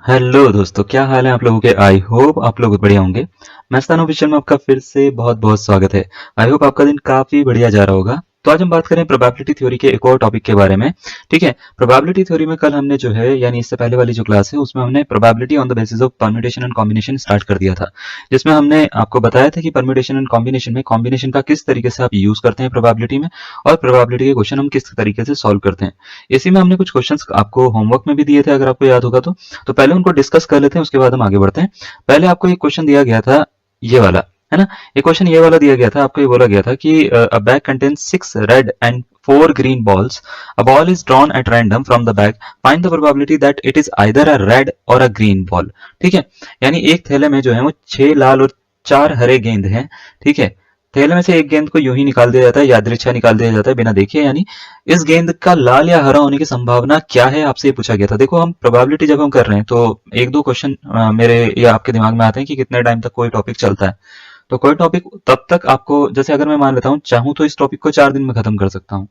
Hello दोस्तों, क्या हाल है आप लोगों के। आई होप आप लोग बढ़िया होंगे। मस्तान ऑफिशियल में आपका फिर से बहुत बहुत स्वागत है। आई होप आपका दिन काफी बढ़िया जा रहा होगा। तो आज हम बात करें प्रोबेबिलिटी थ्योरी के एक और टॉपिक के बारे में। ठीक है, प्रोबेबिलिटी थ्योरी में कल हमने जो है यानी इससे पहले वाली जो क्लास है उसमें हमने probability on the basis of permutation and combination start कर दिया था, जिसमें हमने आपको बताया था कि परम्यूटेशन एंड कॉम्बिनेशन में कॉम्बिनेशन का किस तरीके से आप यूज करते हैं प्रोबेबिलिटी में, और प्रोबेबिलिटी के क्वेश्चन हम किस तरीके से सॉल्व करते हैं। इसी में हमने कुछ क्वेश्चंस आपको होमवर्क में भी दिए थे, अगर आपको याद होगा तो पहले उनको डिस्कस कर लेते हैं, उसके बाद हम आगे बढ़ते हैं। पहले आपको एक क्वेश्चन दिया गया था, ये वाला, है ना। एक क्वेश्चन ये वाला दिया गया था, आपको ये बोला गया था कि अ bag contains 6 red and 4 green balls. A ball is drawn at random from the bag. Find the probability that it is either a red or a green ball. ठीक है, यानी एक थैले में जो है वो 6 लाल और 4 हरे गेंद हैं। ठीक है, थैले में से एक गेंद को यूं ही निकाल दिया जाता है, यादृच्छा निकाल दिया जाता है बिना देखे, यानी इस गेंद का लाल या हरा होने की संभावना क्या है, आपसे ये पूछा गया था। देखो, हम प्रोबेबिलिटी जब हम कर रहे हैं तो एक दो क्वेश्चन मेरे या आपके दिमाग में आते हैं कि कितने टाइम तक कोई टॉपिक चलता है। तो कोई टॉपिक तब तक आपको, जैसे अगर मैं मान लेता हूँ, चाहूँ तो इस टॉपिक को 4 दिन में खत्म कर सकता हूँ,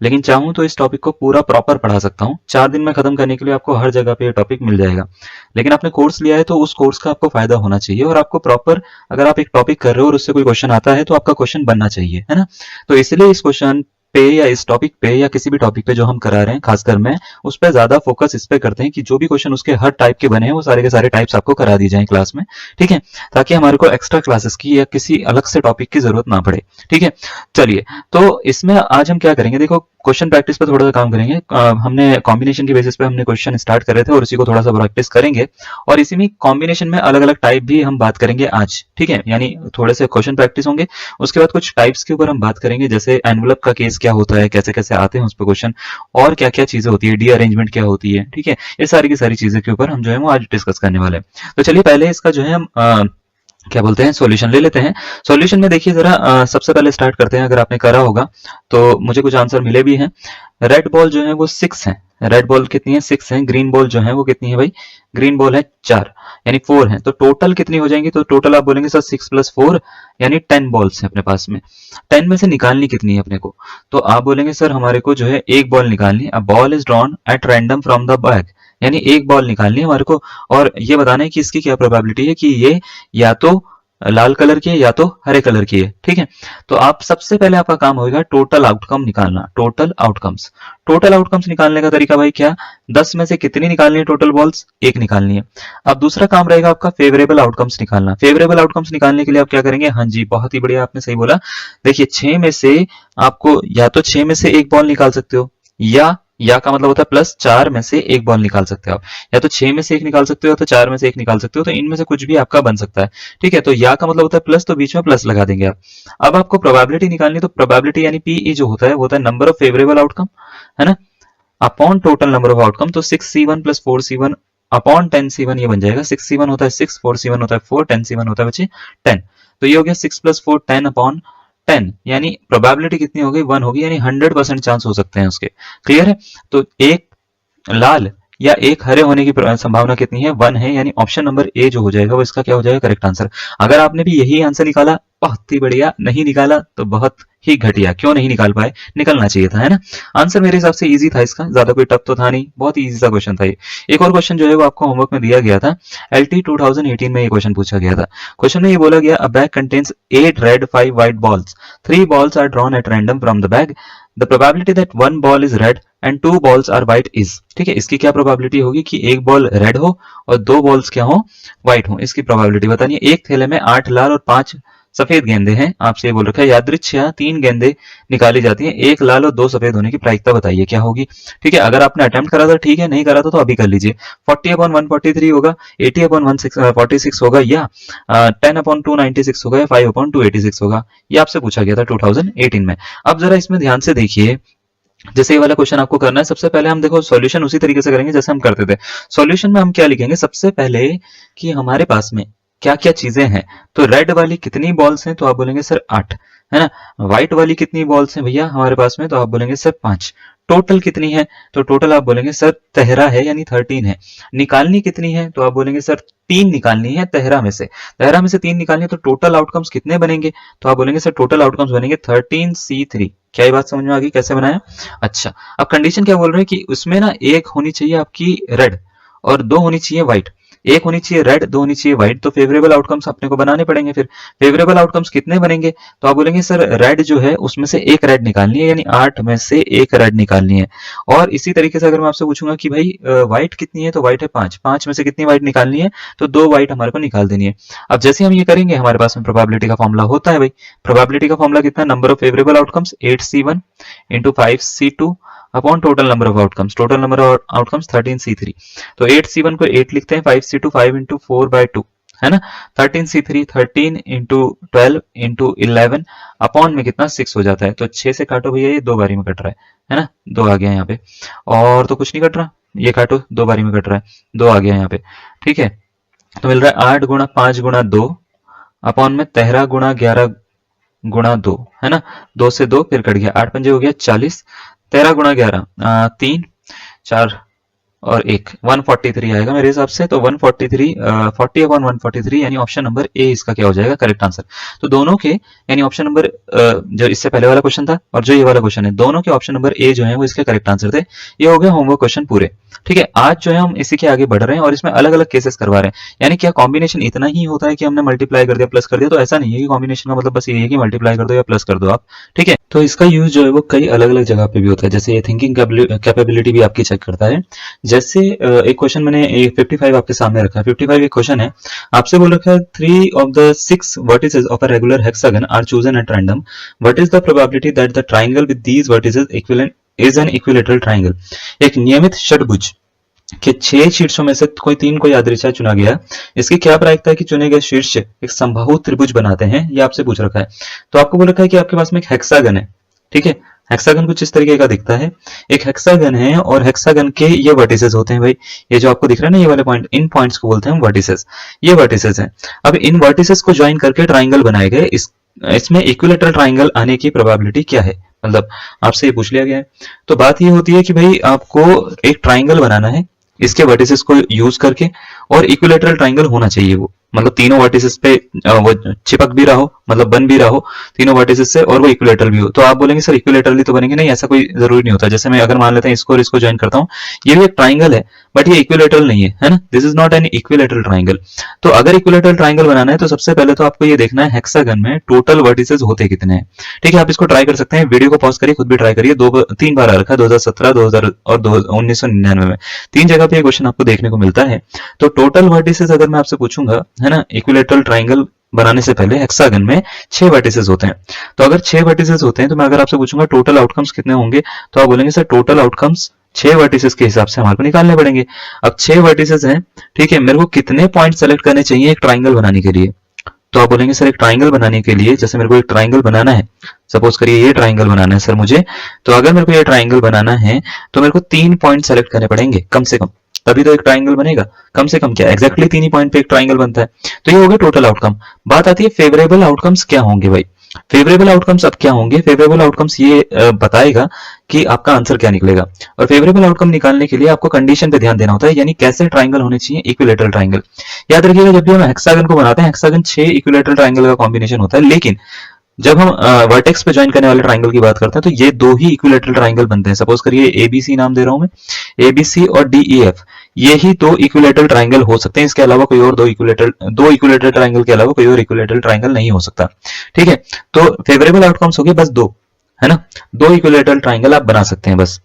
लेकिन चाहूँ तो इस टॉपिक को पूरा प्रॉपर पढ़ा सकता हूँ। 4 दिन में खत्म करने के लिए आपको हर जगह पे ये टॉपिक मिल जाएगा। लेकिन आपने कोर्स लिया है तो उस कोर्स का आपको फायदा होना चाहिए, और आपको प्रॉपर, अगर आप एक टॉपिक कर रहे हो और उससे कोई क्वेश्चन आता है तो आपका क्वेश्चन बनना चाहिए, है ना। तो इसलिए इस क्वेश्चन पे या इस टॉपिक पे या किसी भी टॉपिक पे जो हम करा रहे हैं, खासकर मैं उस पर ज्यादा फोकस इस पे करते हैं कि जो भी क्वेश्चन उसके हर टाइप के बने हैं वो सारे के सारे टाइप्स आपको करा दिए जाएं क्लास में। ठीक है, ताकि हमारे को एक्स्ट्रा क्लासेस की या किसी अलग से टॉपिक की जरूरत ना पड़े। ठीक है, चलिए, तो इसमें आज हम क्या करेंगे, देखो क्वेश्चन प्रैक्टिस पर थोड़ा सा काम करेंगे। हमने कॉम्बिनेशन के बेसिस पे हमने क्वेश्चन स्टार्ट कर रहे थे और इसी को थोड़ा सा प्रैक्टिस करेंगे, और इसी में कॉम्बिनेशन में अलग अलग टाइप भी हम बात करेंगे आज। ठीक है, यानी थोड़े से क्वेश्चन प्रैक्टिस होंगे, उसके बाद कुछ टाइप्स के ऊपर हम बात करेंगे, जैसे एनवलप का केस क्या होता है, कैसे कैसे आते हैं उस पर क्वेश्चन, और क्या क्या चीजें होती है, डी अरेंजमेंट क्या होती है। ठीक है, ये सारी की सारी चीजें के ऊपर हम जो है वो आज डिस्कस करने वाले हैं। तो चलिए पहले इसका जो है हम क्या बोलते हैं, सॉल्यूशन ले लेते हैं। सॉल्यूशन में देखिए जरा, सबसे पहले स्टार्ट करते हैं। अगर आपने करा होगा तो मुझे कुछ आंसर मिले भी हैं। रेड बॉल जो है वो 6 है। रेड बॉल कितनी है, 6 है। ग्रीन बॉल जो है वो कितनी है भाई, ग्रीन बॉल है 4, यानी 4 है। तो टोटल कितनी हो जाएंगी, तो टोटल आप बोलेंगे सर 6 + 4 यानी 10 बॉल्स है अपने पास में। 10 में से निकालनी कितनी है अपने को, तो आप बोलेंगे सर हमारे को जो है एक बॉल निकालनी है। A ball is drawn at random from the bag, यानी एक बॉल निकालनी है हमारे को, और ये बताना है कि इसकी क्या प्रोबेबिलिटी है कि ये या तो लाल कलर की है या तो हरे कलर की है। ठीक है, तो आप सबसे पहले आपका काम होगा टोटल आउटकम निकालना, टोटल आउटकम्स। टोटल आउटकम्स निकालने का तरीका भाई क्या, 10 में से कितनी निकालनी है टोटल बॉल्स, एक निकालनी है। अब दूसरा काम रहेगा आपका फेवरेबल आउटकम्स निकालना। फेवरेबल आउटकम्स निकालने के लिए आप क्या करेंगे, हाँ जी बहुत ही बढ़िया, आपने सही बोला। देखिए 6 में से आपको या तो 6 में से एक बॉल निकाल सकते हो, या का मतलब होता है प्लस 4 में से एक बॉल निकाल सकते हो आप, या तो 6 में से एक निकाल सकते हो या तो 4 में से एक निकाल सकते हो, तो इनमें से कुछ भी आपका बन सकता है। ठीक है, तो या का मतलब होता है प्लस, तो बीच में प्लस लगा देंगे आप। अब आपको प्रोबेबिलिटी निकालनी, तो प्रोबेबिलिटी यानी पीई जो होता है वो होता है नंबर ऑफ फेवरेबल आउटकम, है ना, upon total number of outcome. तो 6c1 + 4c1 अपॉन 10c1 ये बन जाएगा। 6c1 होता है 6, 4c1 होता है 4, 10c1 होता है बच्चे 10। तो ये हो गया 6 + 4 10 अपॉन 10, यानी प्रोबेबिलिटी कितनी हो गई, 1 होगी, यानी 100% चांस हो सकते हैं उसके। क्लियर है, तो एक लाल या एक हरे होने की संभावना कितनी है, 1 है, यानी ऑप्शन नंबर ए जो हो जाएगा वो इसका क्या हो जाएगा, करेक्ट आंसर। अगर आपने भी यही आंसर निकाला बहुत ही बढ़िया, नहीं निकाला तो बहुत ही घटिया। क्यों नहीं निकाल पाए, निकलना चाहिए था, है ना। आंसर मेरे हिसाब से इजी था इसका, ज्यादा कोई टफ तो था नहीं, बहुत ही इजी सा क्वेश्चन था ये। एक और क्वेश्चन जो है वो आपको होमवर्क में दिया गया था, एलटी 2018 में ये क्वेश्चन पूछा गया था। क्वेश्चन में ये बोला गया, अ bag contains 8 red 5 white balls, 3 balls are drawn at random from the bag, the probability that 1 ball is red and 2 balls are white is। ठीक है, इसकी क्या प्रोबेबिलिटी होगी कि एक बॉल रेड हो और 2 बॉल्स क्या हो, व्हाइट हो। इसकी प्रोबेबिलिटी बतानी है। एक थैले में 8 लाल और 5 सफेद गेंदे हैं, आपसे ये बोल रखा है यादृच्छिया 3 गेंदे निकाली जाती हैं, एक लाल और 2 सफेद होने की प्रायिकता बताइए क्या होगी। ठीक है, अगर आपने अटेम्प्ट करा था ठीक है, नहीं करा था तो अभी कर लीजिए। 40/143 होगा, 80/146 होगा, या 10/296 होगा, या 5/286 होगा। ये आपसे पूछा गया था 2018 में। अब जरा इसमें ध्यान से देखिए, जैसे ये वाला क्वेश्चन आपको करना है, सबसे पहले हम देखो सॉल्यूशन उसी तरीके से करेंगे जैसे हम करते थे। सॉल्यूशन में हम क्या लिखेंगे, सबसे पहले कि हमारे पास में क्या क्या चीजें हैं। तो रेड वाली कितनी बॉल्स हैं, तो आप बोलेंगे सर 8, है ना। व्हाइट वाली कितनी बॉल्स हैं भैया हमारे पास में, तो आप बोलेंगे सर 5। टोटल कितनी है, तो टोटल आप बोलेंगे सर 13 है, यानी 13 है। निकालनी कितनी है, तो आप बोलेंगे सर 3 निकालनी है तेहरा में से। तेहरा में से 3 निकालनी है, तो टोटल आउटकम्स कितने बनेंगे, तो आप बोलेंगे सर टोटल आउटकम्स बनेंगे 13c3। क्या ये बात समझ में आ गई, कैसे बनाया। अच्छा, अब कंडीशन क्या बोल रहे हैं कि उसमें ना एक होनी चाहिए आपकी रेड और 2 होनी चाहिए व्हाइट, एक होनी चाहिए रेड, 2 होनी चाहिए व्हाइट। तो फेवरेबल आउटकम्स अपने को बनाने पड़ेंगे। फिर फेवरेबल आउटकम्स कितने बनेंगे? तो आप बोलेंगे सर रेड जो है उसमें से एक रेड निकालनी है, यानी 8 में से एक रेड निकालनी है। और इसी तरीके से अगर मैं आपसे पूछूंगा कि भाई व्हाइट कितनी है, तो व्हाइट है 5, 5 में से कितनी व्हाइट निकालनी है, तो 2 व्हाइट हमारे को निकाल देनी है। अब जैसे हम ये करेंगे हमारे पास में प्रोबेबिलिटी का फॉर्मूला होता है भाई। प्रोबेबिलिटी का फॉर्मूला कितना, number of favourable outcomes 8C1 into 5C2 upon total number of outcomes, total number of outcomes 13C3। तो 8C1 को 8 लिखते हैं, 5C2 5 इंटू 4/2 है ना, 13C3 13 इंटू 12 इंटू 11 अपॉन में कितना 6 हो जाता है। तो 6 से काटो भैया, ये 2 बारी में कट रहा है ना, 2 आ गया यहाँ पे, और तो कुछ नहीं कट रहा, ये काटो 2 बारी में कट रहा है, 2 आ गया यहाँ पे, ठीक है। तो मिल रहा है 8 गुणा 5 गुणा 2 अपॉन में 13 गुणा 11 गुणा 2 है ना, 2 से 2 फिर कट गया, 8 पंजे हो गया 40, 13 गुणा 11 3 4 और 1 143 आएगा मेरे हिसाब से। तो 143 40 अपॉन 143 यानी ऑप्शन नंबर ए इसका क्या हो जाएगा, करेक्ट आंसर। तो दोनों के यानी ऑप्शन नंबर जो इससे पहले वाला क्वेश्चन था और जो ये वाला क्वेश्चन है, दोनों के ऑप्शन नंबर ए जो है वो इसके करेक्ट आंसर थे। ये हो गया होमवर्क क्वेश्चन पूरे, ठीक है। आज जो है हम इसी के आगे बढ़ रहे हैं और इसमें अलग अलग केसेस करवा रहे हैं। यानी क्या कॉम्बिनेशन इतना ही होता है कि हमने मल्टीप्लाई कर दिया प्लस कर दिया, तो ऐसा नहीं है कि कॉम्बिनेशन का मतलब बस ये है कि मल्टीप्लाई कर दो या प्लस कर दो आप, ठीक है। तो इसका यूज जो है वो कई अलग अलग जगह पे भी होता है, जैसे ये थिंकिंग कैपेबिलिटी भी आपकी चेक करता है। जैसे एक क्वेश्चन मैंने 55 आपके सामने रखा है, 55 एक क्वेश्चन है, आपसे बोल रखा है 3 of the 6 vertices of a regular hexagon are chosen at random. What is the probability that the triangle with these vertices equivalent is an equilateral triangle? एक नियमित षटभुज के 6 शीर्षों में से कोई 3 को यादृच्छा चुना गया, इसकी क्या प्रायिकता है कि चुने गए शीर्ष एक समबाहु त्रिभुज बनाते हैं, ये आपसे पूछ रखा है। तो आपको बोल रखा है कि आपके पास में एक हेक्सागन है, ठीक है। हेक्सागन कुछ इस तरीके का दिखता है, एक हेक्सागन है और हेक्सागन के ये वर्टिसेस होते हैं भाई, ये जो आपको दिख रहा है ना ये वाले पॉइंट, इन पॉइंट्स को बोलते हैं वर्टिसेस, ये वर्टिसेस हैं। अब इन वर्टिसेस को ज्वाइन करके ट्राइंगल बनाए गए, इसमें इक्विलेटरल ट्राइंगल आने की प्रोबेबिलिटी क्या है, मतलब आपसे ये पूछ लिया गया है। तो बात ये होती है कि भाई आपको एक ट्राइंगल बनाना है इसके वर्टिसेस को यूज करके, और इक्विलेटरल ट्राइंगल होना चाहिए वो, मतलब तीनों वर्टिसेस पे वो चिपक भी रहा हो, मतलब बन भी रहा हो तीनों वर्टिसेस से, और वो इक्विलेटरल भी हो। तो आप बोलेंगे सर इक्विलेटरली तो बनेंगे, नहीं ऐसा कोई जरूरी नहीं होता। जैसे मैं अगर मान लेते हैं इसको और इसको ज्वाइन करता हूँ, ये भी एक ट्राइंगल है बट ये इक्विलेटरल नहीं है ना, this is not an equilateral triangle. तो अगर इक्विलेटरल ट्राइंगल बनाना है तो सबसे पहले तो आपको ये देखना है हेक्सागन में टोटल वर्टिसेस होते कितने हैं, ठीक है। आप इसको ट्राई कर सकते हैं, वीडियो को पॉज करिए, खुद भी ट्राई करिए, 3 बार आ रखा है, 2017 2000 और 1999 में, 3 जगह पे ये क्वेश्चन आपको देखने को मिलता है। तो टोटल वर्टिसेस अगर मैं आपसे पूछूंगा है ना, इक्विलेटरल ट्राइंगल बनाने से पहले हेक्सागन में 6 वर्टिसेस होते हैं। तो अगर 6 वर्टिसेस होते हैं तो मैं अगर आपसे पूछूंगा टोटल आउटकम्स कितने होंगे, तो आप बोलेंगे सर टोटल आउटकम्स 6 वर्टिसेस के हिसाब से हमारे को निकालने पड़ेंगे। अब 6 वर्टिसेस हैं, ठीक है, मेरे को कितने पॉइंट सेलेक्ट करने चाहिए एक ट्राइंगल बनाने के लिए, तो आप बोलेंगे सर एक ट्राइंगल बनाने के लिए, जैसे मेरे को एक ट्राइंगल बनाना है, सपोज करिए ये ट्राइंगल बनाना है सर मुझे, तो अगर मेरे को ये ट्राइंगल बनाना है तो मेरे को 3 पॉइंट सेलेक्ट करने पड़ेंगे कम से कम, तभी तो एक ट्राइंगल बनेगा। कम से कम क्या, एग्जैक्टली 3 ही पॉइंट पे एक ट्राइंगल बनता है। तो ये हो गया टोटल आउटकम। बात आती है फेवरेबल आउटकम्स क्या होंगे भाई। फेवरेबल आउटकम्स अब क्या होंगे, फेवरेबल आउटकम्स ये बताएगा कि आपका आंसर क्या निकलेगा। और फेवरेबल आउटकम निकालने के लिए आपको कंडीशन पे ध्यान देना होता है, यानी कैसे ट्राइंगल होने चाहिए, इक्विलेटरल ट्राइंगल। याद रखिएगा जब भी हम हेक्सागन को बनाते हैं, हेक्सागन 6 इक्विलेटरल ट्राइंगल का कॉम्बिनेशन होता है, लेकिन जब हम वर्टेक्स पे ज्वाइन करने वाले ट्राइंगल की बात करते हैं तो ये 2 ही इक्विलेटरल ट्राइंगल बनते हैं। सपोज करिए एबीसी नाम दे रहा हूं मैं, एबीसी और डीईएफ, ये ही 2 इक्विलेटरल ट्राइंगल हो सकते हैं, इसके अलावा कोई और 2 इक्विलेटरल ट्राइंगल के अलावा कोई और इक्विलेटरल ट्राइंगल नहीं हो सकता, ठीक है। तो फेवरेबल आउटकम्स हो गए बस 2, है ना, 2 इक्विलेटरल ट्राइंगल आप बना सकते हैं बस।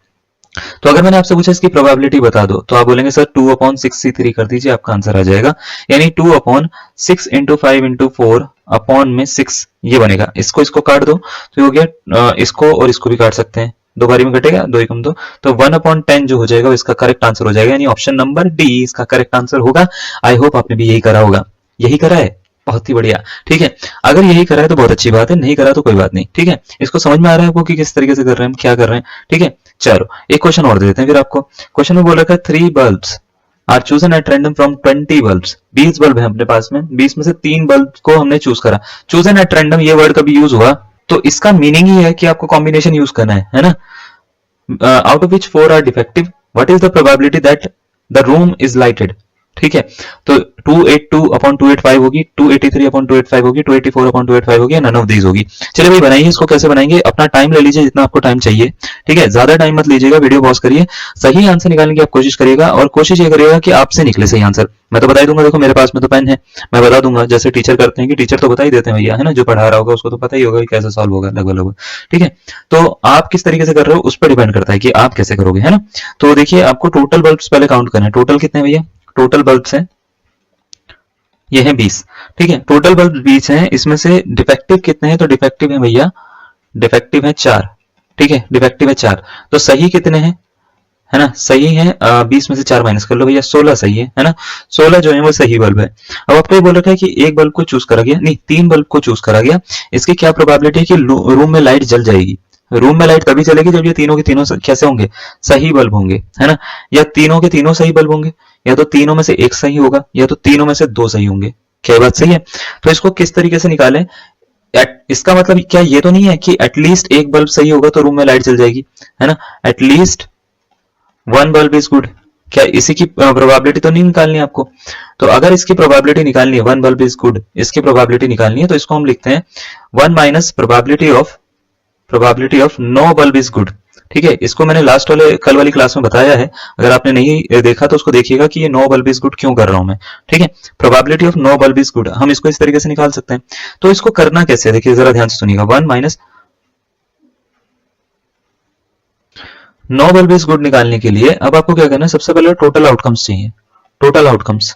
तो अगर मैंने आपसे पूछा इसकी प्रोबेबिलिटी बता दो, तो आप बोलेंगे सर 2/6C3 कर दीजिए, आपका आंसर आ जाएगा, यानी 2/6 इंटू 5 इंटू 4 अपॉन में 6 ये बनेगा। इसको काट दो तो हो गया, इसको और इसको भी काट सकते हैं, 2 बारी में कटेगा, 2 एकम 2, तो 1/10 जो हो जाएगा इसका करेक्ट आंसर हो जाएगा, यानी ऑप्शन नंबर डी इसका करेक्ट आंसर होगा। आई होप आपने भी यही करा होगा, यही करा है, बहुत ही बढ़िया, ठीक है। अगर यही करा है तो बहुत अच्छी बात है, नहीं करा तो कोई बात नहीं, ठीक है। इसको समझ में आ रहा है आपको कि किस तरीके से कर रहे हैं, क्या कर रहे हैं, ठीक है। चलो एक क्वेश्चन और दे देते हैं फिर आपको। क्वेश्चन में बोल रखा है 3 bulbs are chosen at random from 20 bulbs. 20 bulb है अपने पास में, 20 में से 3 बल्ब को हमने चूज करा। चूजन एट रैंडम ये वर्ड कभी यूज हुआ तो इसका मीनिंग ही है कि आपको कॉम्बिनेशन यूज करना है ना। Out of which 4 are defective, what is the probability that the room is lighted, ठीक है। तो 282 अपॉन 285 होगी, 283 अपॉन 285 होगी, 284 अपॉन 285 होगी, नन ऑफ दीज होगी। चलिए भाई बनाइए इसको, कैसे बनाएंगे, अपना टाइम ले लीजिए जितना आपको टाइम चाहिए, ठीक है, ज्यादा टाइम मत लीजिएगा, वीडियो पॉज करिए, सही आंसर निकालने की आप कोशिश करिएगा और कोशिश ये करिएगा कि आपसे निकले सही आंसर। मैं तो बता ही दूंगा, देखो मेरे पास में तो पेन है, मैं बता दूंगा, जैसे टीचर करते हैं कि टीचर तो बता ही देते हैं भैया, है ना, जो पढ़ा रहा होगा उसको तो पता ही होगा कि कैसे सॉल्व होगा लगभग लगभग, ठीक है। तो आप किस तरीके से कर रहे हो उस पर डिपेंड करता है कि आप कैसे करोगे, है ना। तो देखिए आपको टोटल बल्ब्स पहले काउंट करना है, टोटल कितने हैं भैया, टोटल बल्ब्स हैं ये है 20, ठीक है, टोटल बल्ब 20 हैं, इसमें से डिफेक्टिव कितने हैं, तो डिफेक्टिव है भैया, डिफेक्टिव है 4, ठीक है, डिफेक्टिव है 4, तो सही कितने हैं, है ना, सही है 20 में से 4 माइनस कर लो भैया, 16 सही है ना, 16 जो है वो सही बल्ब है। अब आपको ये बोल रखा है कि एक बल्ब को चूज करा गया, नहीं 3 बल्ब को चूज करा गया, इसकी क्या प्रोबेबिलिटी है कि रूम में लाइट जल जाएगी, रूम में लाइट तभी चलेगी जब ये तीनों के तीनों कैसे होंगे, सही बल्ब होंगे, है ना, या तीनों के तीनों सही बल्ब होंगे, या तो तीनों में से एक सही होगा, या तो तीनों में से 2 सही होंगे, क्या बात सही है। तो इसको किस तरीके से निकालें, इसका मतलब क्या ये तो नहीं है कि एटलीस्ट एक बल्ब सही होगा तो रूम में लाइट जल जाएगी, है ना, एटलीस्ट 1 बल्ब इज गुड, क्या इसी की प्रोबेबिलिटी तो नहीं निकालनी है आपको। तो अगर इसकी प्रोबेबिलिटी निकालनी है 1 बल्ब इज गुड, इसकी प्रोबेबिलिटी निकालनी है, तो इसको हम लिखते हैं 1 minus probability of no bulb is good, ठीक है। इसको मैंने लास्ट वाले कल वाली क्लास में बताया है, अगर आपने नहीं देखा तो उसको देखिएगा कि ये नो बल्ब इज गुड क्यों कर रहा हूं मैं, ठीक है। Probability of no bulb is good हम इसको इस तरीके से निकाल सकते हैं। तो इसको करना कैसे है, देखिए जरा ध्यान से सुनिएगा, 1 minus no bulb is good निकालने के लिए अब आपको क्या करना है, सबसे पहले टोटल आउटकम्स चाहिए, टोटल आउटकम्स,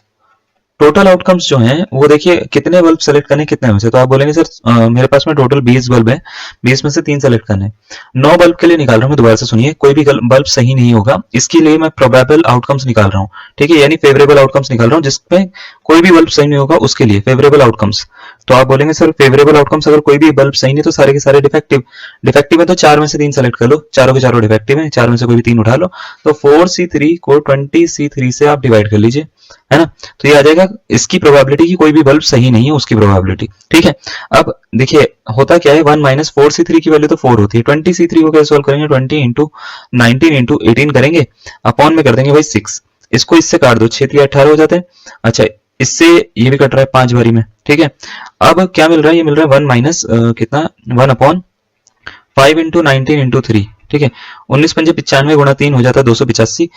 टोटल आउटकम्स जो हैं वो देखिए कितने बल्ब सेलेक्ट करने कितने में से, तो आप बोलेंगे सर मेरे पास में टोटल 20 बल्ब है, 20 में से 3 सेलेक्ट करने, 9 बल्ब के लिए निकाल रहा हूं मैं, दोबारा से सुनिए, कोई भी बल्ब सही नहीं होगा, इसके लिए मैं प्रोबेबल आउटकम्स निकाल रहा हूं, ठीक है, यानी फेवरेबल आउटकम्स निकाल रहा हूं, जिसमें कोई भी बल्ब सही नहीं होगा उसके लिए फेवरेबल आउटकम्स। तो आप बोलेंगे सर फेवरेबल आउटकम्स अगर कोई भी बल्ब सही नहीं तो सारे के सारे डिफेक्टिव, डिफेक्टिव है तो 4 में से 3 सेलेक्ट कर लो, चारों के चारों डिफेक्टिव है, 4 में से कोई भी 3 उठा लो, तो 4C3 को 20C3 से आप डिवाइड कर लीजिए, है ना, तो ये आ जाएगा इसकी प्रोबेबिलिटी कि कोई भी बल्ब सही नहीं है उसकी प्रोबेबिलिटी, ठीक है। अब देखिए होता क्या है, 1 माइनस 4C3 की वैल्यू तो 4 होती है, 20C3 को कैसे सॉल्व करेंगे, 20 इंटू 19 इंटू 18 करेंगे, अपॉन में कर देंगे भाई 6, इसको इससे काट दो, 6 18 हो जाते हैं, अच्छा इससे ये भी कट रहा है 5 बारी में, ठीक है। अब क्या मिल रहा है, ये मिल रहा है 1 माइनस कितना, 1 अपॉन 5 इंटू 19 इंटू 3, ठीक है, 19 पंजे 95 गुणा 3 हो जाता है 285,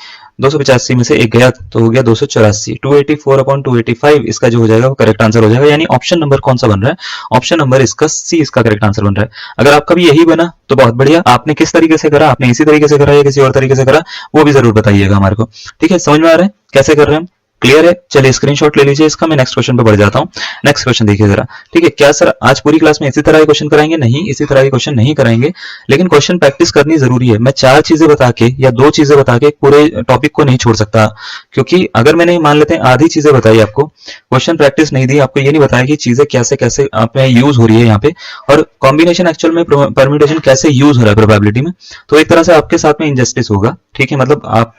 285 में से एक गया तो हो गया 284, 284 अपॉन 285 इसका जो हो जाएगा वो करेक्ट आंसर हो जाएगा, यानी ऑप्शन नंबर कौन सा बन रहा है, ऑप्शन नंबर इसका सी इसका करेक्ट आंसर बन रहा है। अगर आपका भी यही बना तो बहुत बढ़िया, आपने किस तरीके से करा, आपने इसी तरीके से करा या किसी और तरीके से करा वो भी जरूर बताइएगा हमारे को, ठीक है, समझ में आ रहा है कैसे कर रहे हैं हम, क्लियर है। चलिए स्क्रीनशॉट ले लीजिए इसका, मैं नेक्स्ट क्वेश्चन पे बढ़ जाता हूं। नेक्स्ट क्वेश्चन देखिए जरा, ठीक है, क्या सर आज पूरी क्लास में इसी तरह के क्वेश्चन कराएंगे, नहीं इसी तरह के क्वेश्चन नहीं कराएंगे, लेकिन क्वेश्चन प्रैक्टिस करनी जरूरी है। मैं 4 चीजें बता के या 2 चीजें बता के पूरे टॉपिक को नहीं छोड़ सकता, क्योंकि अगर मैंने मान लेते हैं आधी चीजें बताई आपको, क्वेश्चन प्रैक्टिस नहीं दी, आपको ये नहीं बताया कि चीजें कैसे कैसे आप में यूज हो रही है यहाँ पे, और कॉम्बिनेशन एक्चुअल में परम्यूटेशन कैसे यूज हो रहा है प्रोबेबिलिटी में, तो एक तरह से आपके साथ में इनजस्टिस होगा, ठीक है, मतलब आप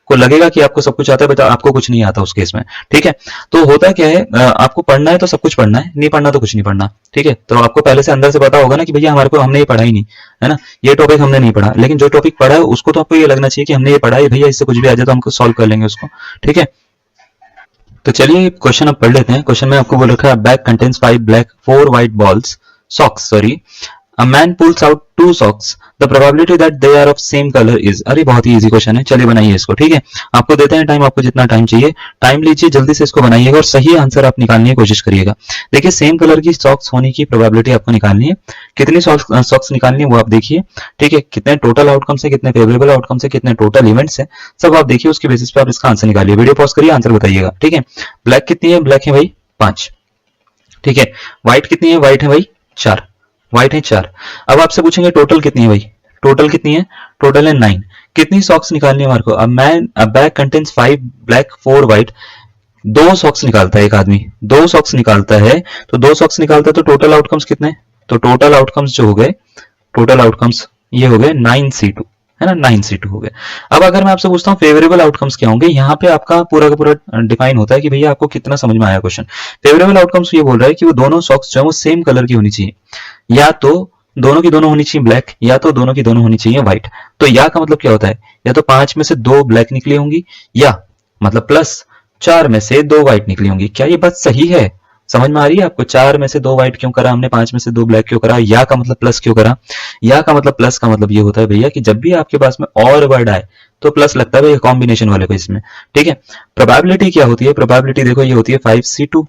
को लगेगा कि आपको सब कुछ आता है बट आपको कुछ नहीं आता उस केस में, ठीक है। तो होता क्या है, आपको पढ़ना है तो सब कुछ पढ़ना है, नहीं पढ़ना तो कुछ नहीं पढ़ना, ठीक है। तो आपको पहले से अंदर से पता होगा ना कि भैया हमारे को हमने ये पढ़ा ही नहीं, है ना, ये टॉपिक हमने नहीं पढ़ा, लेकिन जो टॉपिक पढ़ा है उसको तो आपको ये लगना चाहिए कि हमने ये पढ़ा है भैया, इससे कुछ भी आ जाए तो हम सॉल्व कर लेंगे उसको, ठीक है। तो चलिए क्वेश्चन अब पढ़ लेते हैं। क्वेश्चन में आपको बोल रखा है bag contains 5 black 4 white balls socks, sorry, A man pulls out 2 socks. The probability that they are of same color is, अरे बहुत ही इजी क्वेश्चन है, चलिए बनाइए इसको, ठीक है। आपको देते हैं टाइम, आपको जितना टाइम चाहिए टाइम लीजिए, जल्दी से इसको बनाइएगा और सही आंसर आप निकालने की कोशिश करिएगा। देखिए सेम कलर की सॉक्स होने की प्रोबेबिलिटी आपको निकालनी है, कितनी सॉक्स निकालनी है वो आप देखिए, ठीक है, कितने टोटल आउटकम्स है, कितने फेवरेबल आउटकम्स है, कितने टोटल इवेंट्स है, सब आप देखिए, उसके बेसिस पे आप इसका आंसर निकालिए। वीडियो पॉज करिए, आंसर बताइएगा, ठीक है। ब्लैक कितनी है, ब्लैक है भाई 5, ठीक है। व्हाइट कितनी है, व्हाइट है भाई 4, व्हाइट है 4। अब आपसे पूछेंगे टोटल कितनी है भाई, टोटल कितनी है, टोटल है 9। कितनी सॉक्स निकालनी है हमारे को, अ bag contains 5 black 4 white, 2 socks निकालता है एक आदमी, 2 सॉक्स निकालता है, तो 2 सॉक्स निकालता है तो टोटल आउटकम्स कितने, तो टोटल आउटकम्स जो हो गए, टोटल आउटकम्स ये हो गए 9C2, है ना, 9C2 हो गए। अब अगर मैं आपसे पूछता हूँ फेवरेबल आउटकम्स क्या होंगे, यहाँ पे आपका पूरा का पूरा डिफाइन होता है कि भैया आपको कितना समझ में आया क्वेश्चन। फेवरेबल आउटकम्स ये बोल रहा है कि वो दोनों सॉक्स जो है वो सेम कलर की होनी चाहिए, या तो दोनों की दोनों होनी चाहिए ब्लैक, या तो दोनों की दोनों होनी चाहिए व्हाइट। तो या का मतलब क्या होता है, या तो 5 में से 2 ब्लैक निकली होंगी, या मतलब प्लस 4 में से 2 व्हाइट निकली होंगी। क्या ये बात सही है? समझ में आ रही है आपको? 4 में से 2 व्हाइट क्यों करा हमने, 5 में से 2 ब्लैक क्यों करा, या का मतलब प्लस क्यों करा? या का मतलब प्लस का मतलब ये होता है भैया कि जब भी आपके पास में और वर्ड आए तो प्लस लगता है भैया कॉम्बिनेशन वाले को इसमें। ठीक है, प्रोबेबिलिटी क्या होती है? प्रोबेबिलिटी देखो ये होती है 5c2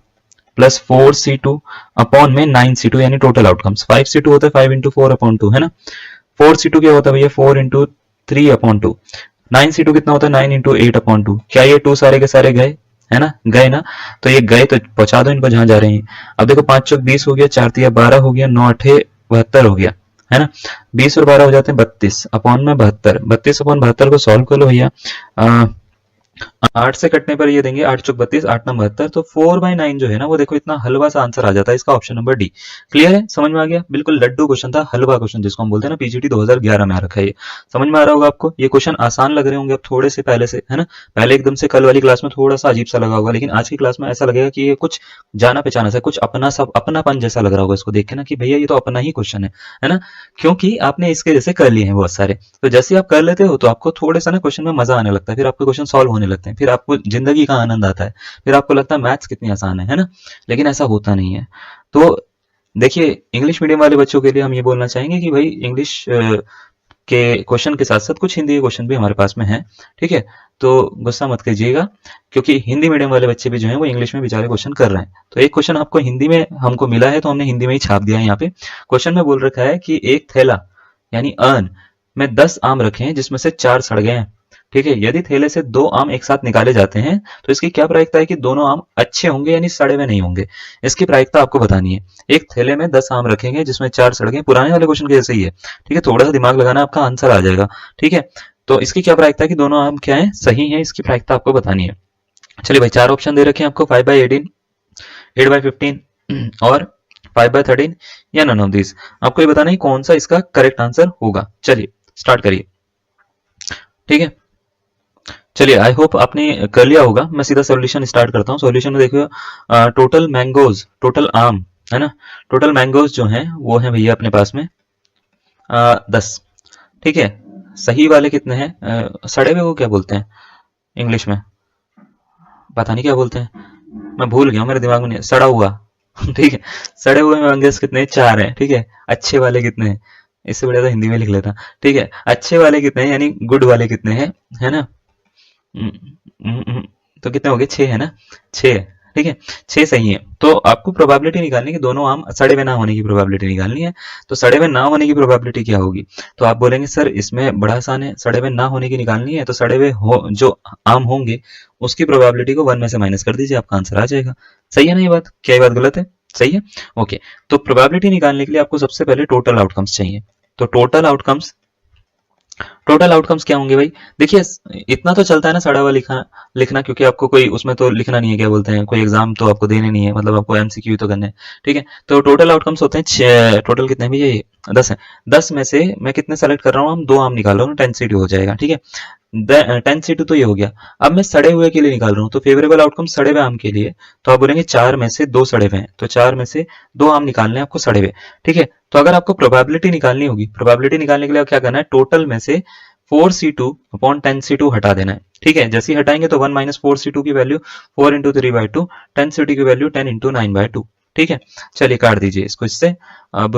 प्लस 4c2 अपॉन में 9c2, यानी टोटल आउटकम्स। 5c2 होता है 5 इंटू 4 अपॉन 2, है ना। 4c2 क्या होता है भैया? 4 इंटू 3 अपॉन 2। 9c2 कितना होता है? 9 इंटू 8 अपॉन 2। क्या ये 2 सारे के सारे गए? है ना, गए ना। तो ये गए तो पहुंचा दो इनको जहां जा रहे हैं। अब देखो 5 चौक 20 हो गया, 4 तिया 12 हो गया, 9 अठे 72 हो गया, है ना। 20 और 12 हो जाते हैं 32 अपॉन में 72। 32 अपॉन 72 को सॉल्व कर लो भैया। 8 से कटने पर ये देंगे 8 चौक 32, 8 9 72, तो 4/9 जो है ना वो देखो इतना हलवा सा आंसर आ जाता है इसका, ऑप्शन नंबर डी। क्लियर है? समझ में आ गया? बिल्कुल लड्डू क्वेश्चन था, हलवा क्वेश्चन जिसको हम बोलते हैं ना, पीजीटी 2011 में आ रखा है ये। समझ में आ रहा होगा आपको? ये क्वेश्चन आसान लग रहे होंगे अब थोड़े से पहले से, है ना। पहले एकदम से कल वाली क्लास में थोड़ा सा अजीब सा लगा होगा, लेकिन आज की क्लास में ऐसा लगेगा कि ये कुछ जाना पहचाना सा, कुछ अपना सा अपनापन जैसा लग रहा होगा इसको देख के ना, कि भैया ये तो अपना ही क्वेश्चन है ना, क्योंकि आपने इसके जैसे कर लिए हैं बहुत सारे। तो जैसे आप कर लेते हो तो आपको थोड़ा सा ना क्वेश्चन में मजा आने लगता है, फिर आपके क्वेश्चन सॉल्व होने लगते हैं, फिर आपको जिंदगी का आनंद आता है, फिर आपको लगता है मैथ्स कितनी आसान है ना। लेकिन ऐसा होता नहीं है। तो देखिए, इंग्लिश मीडियम वाले बच्चों के लिए हम ये बोलना चाहेंगे कि भाई इंग्लिश के क्वेश्चन के साथ साथ कुछ हिंदी के क्वेश्चन भी हमारे पास में है। ठीक है, तो गुस्सा मत कीजिएगा, क्योंकि हिंदी मीडियम वाले बच्चे भी जो हैं वो इंग्लिश में बेचारे क्वेश्चन कर रहे हैं। तो एक क्वेश्चन आपको हिंदी में हमको मिला है तो हमने हिंदी में ही छाप दिया है। यहाँ पे क्वेश्चन में बोल रखा है कि एक थैला यानी अर्न में 10 आम रखे हैं जिसमें से 4 सड़ गए हैं। ठीक है, यदि थैले से 2 आम एक साथ निकाले जाते हैं तो इसकी क्या प्रायिकता है कि दोनों आम अच्छे होंगे यानी सड़े हुए नहीं होंगे। इसकी प्रायिकता आपको बतानी है। एक थैले में 10 आम रखेंगे जिसमें 4 सड़ गए, पुराने वाले क्वेश्चन के जैसे ही है। ठीक है, थोड़ा सा दिमाग लगाना, आपका आंसर आ जाएगा। ठीक है, तो इसकी क्या प्रायिकता है कि दोनों आम क्या है, सही है, इसकी प्रायिकता आपको बतानी है। चलिए भाई, 4 ऑप्शन दे रखे हैं आपको, 5/18, 8/15 और 5/13 या नन ऑफ दिस। आपको ये बताना है कौन सा इसका करेक्ट आंसर होगा। चलिए स्टार्ट करिए। ठीक है, चलिए आई होप आपने कर लिया होगा। मैं सीधा सॉल्यूशन स्टार्ट करता हूँ। सॉल्यूशन में देखिए, टोटल मैंगोज, टोटल आम, है ना, टोटल मैंगोज जो हैं वो हैं भैया अपने पास में 10। ठीक है, सही वाले कितने हैं? सड़े हुए को क्या बोलते हैं इंग्लिश में? पता नहीं क्या बोलते हैं, मैं भूल गया हूँ, मेरे दिमाग में नहीं है। सड़ा हुआ ठीक है, सड़े हुए मैंगोज कितने? 4 हैं। ठीक है, अच्छे वाले कितने हैं? इससे बढ़िया तो हिंदी में लिख लेता। ठीक है, अच्छे वाले कितने हैं यानी गुड वाले कितने हैं, है ना। हम्म, तो कितने हो गए? 6 है ना, 6 है। ठीक है, 6 सही है। तो आपको प्रोबेबिलिटी निकालनी है कि दोनों आम सड़े हुए ना होने की प्रोबेबिलिटी निकालनी है। तो सड़े हुए ना होने की प्रोबेबिलिटी क्या होगी? तो आप बोलेंगे सर इसमें बड़ा आसान है, सड़े हुए ना होने की निकालनी है तो सड़े हुए जो आम होंगे उसकी प्रोबेबिलिटी को 1 में से माइनस कर दीजिए, आपका आंसर आ जाएगा। सही है ना ये बात? क्या ये बात गलत है? सही है, ओके। तो प्रोबेबिलिटी निकालने के लिए आपको सबसे पहले टोटल आउटकम्स चाहिए। तो टोटल आउटकम्स क्या होंगे भाई? देखिए, इतना तो चलता है ना सड़ा हुआ लिखना, क्योंकि आपको कोई उसमें तो लिखना नहीं है, क्या बोलते हैं, कोई एग्जाम तो आपको देने नहीं है, मतलब आपको एमसीक्यू तो करने हैं। ठीक है, तो टोटल आउटकम्स होते हैं टोटल कितने भैया? ये 10 है। 10 में से मैं कितने सेलेक्ट कर रहा हूँ? हम 2 आम निकाल रहा हूँ, 10c2 हो जाएगा। ठीक है, 10c2 तो ये हो गया। अब मैं सड़े हुए के लिए निकाल रहा हूँ, तो फेवरेबल आउटकम सड़े हुए आम के लिए तो आप बोलेंगे 4 में से 2 सड़े हुए हैं, तो 4 में से 2 आम निकालने हैं आपको सड़े हुए। ठीक है, तो अगर आपको प्रोबेबिलिटी निकालनी होगी, प्रोबेबिलिटी निकालने के लिए क्या करना है? टोटल में से 4c2 अपॉन 10c2 हटा देना है। ठीक है, जैसे ही हटाएंगे तो 1 माइनस 4c2 की वैल्यू 4 इंटू 3/2, 10c2 की वैल्यू 10 इंटू 9/2। ठीक है, चलिए काट दीजिए इसको इससे। अब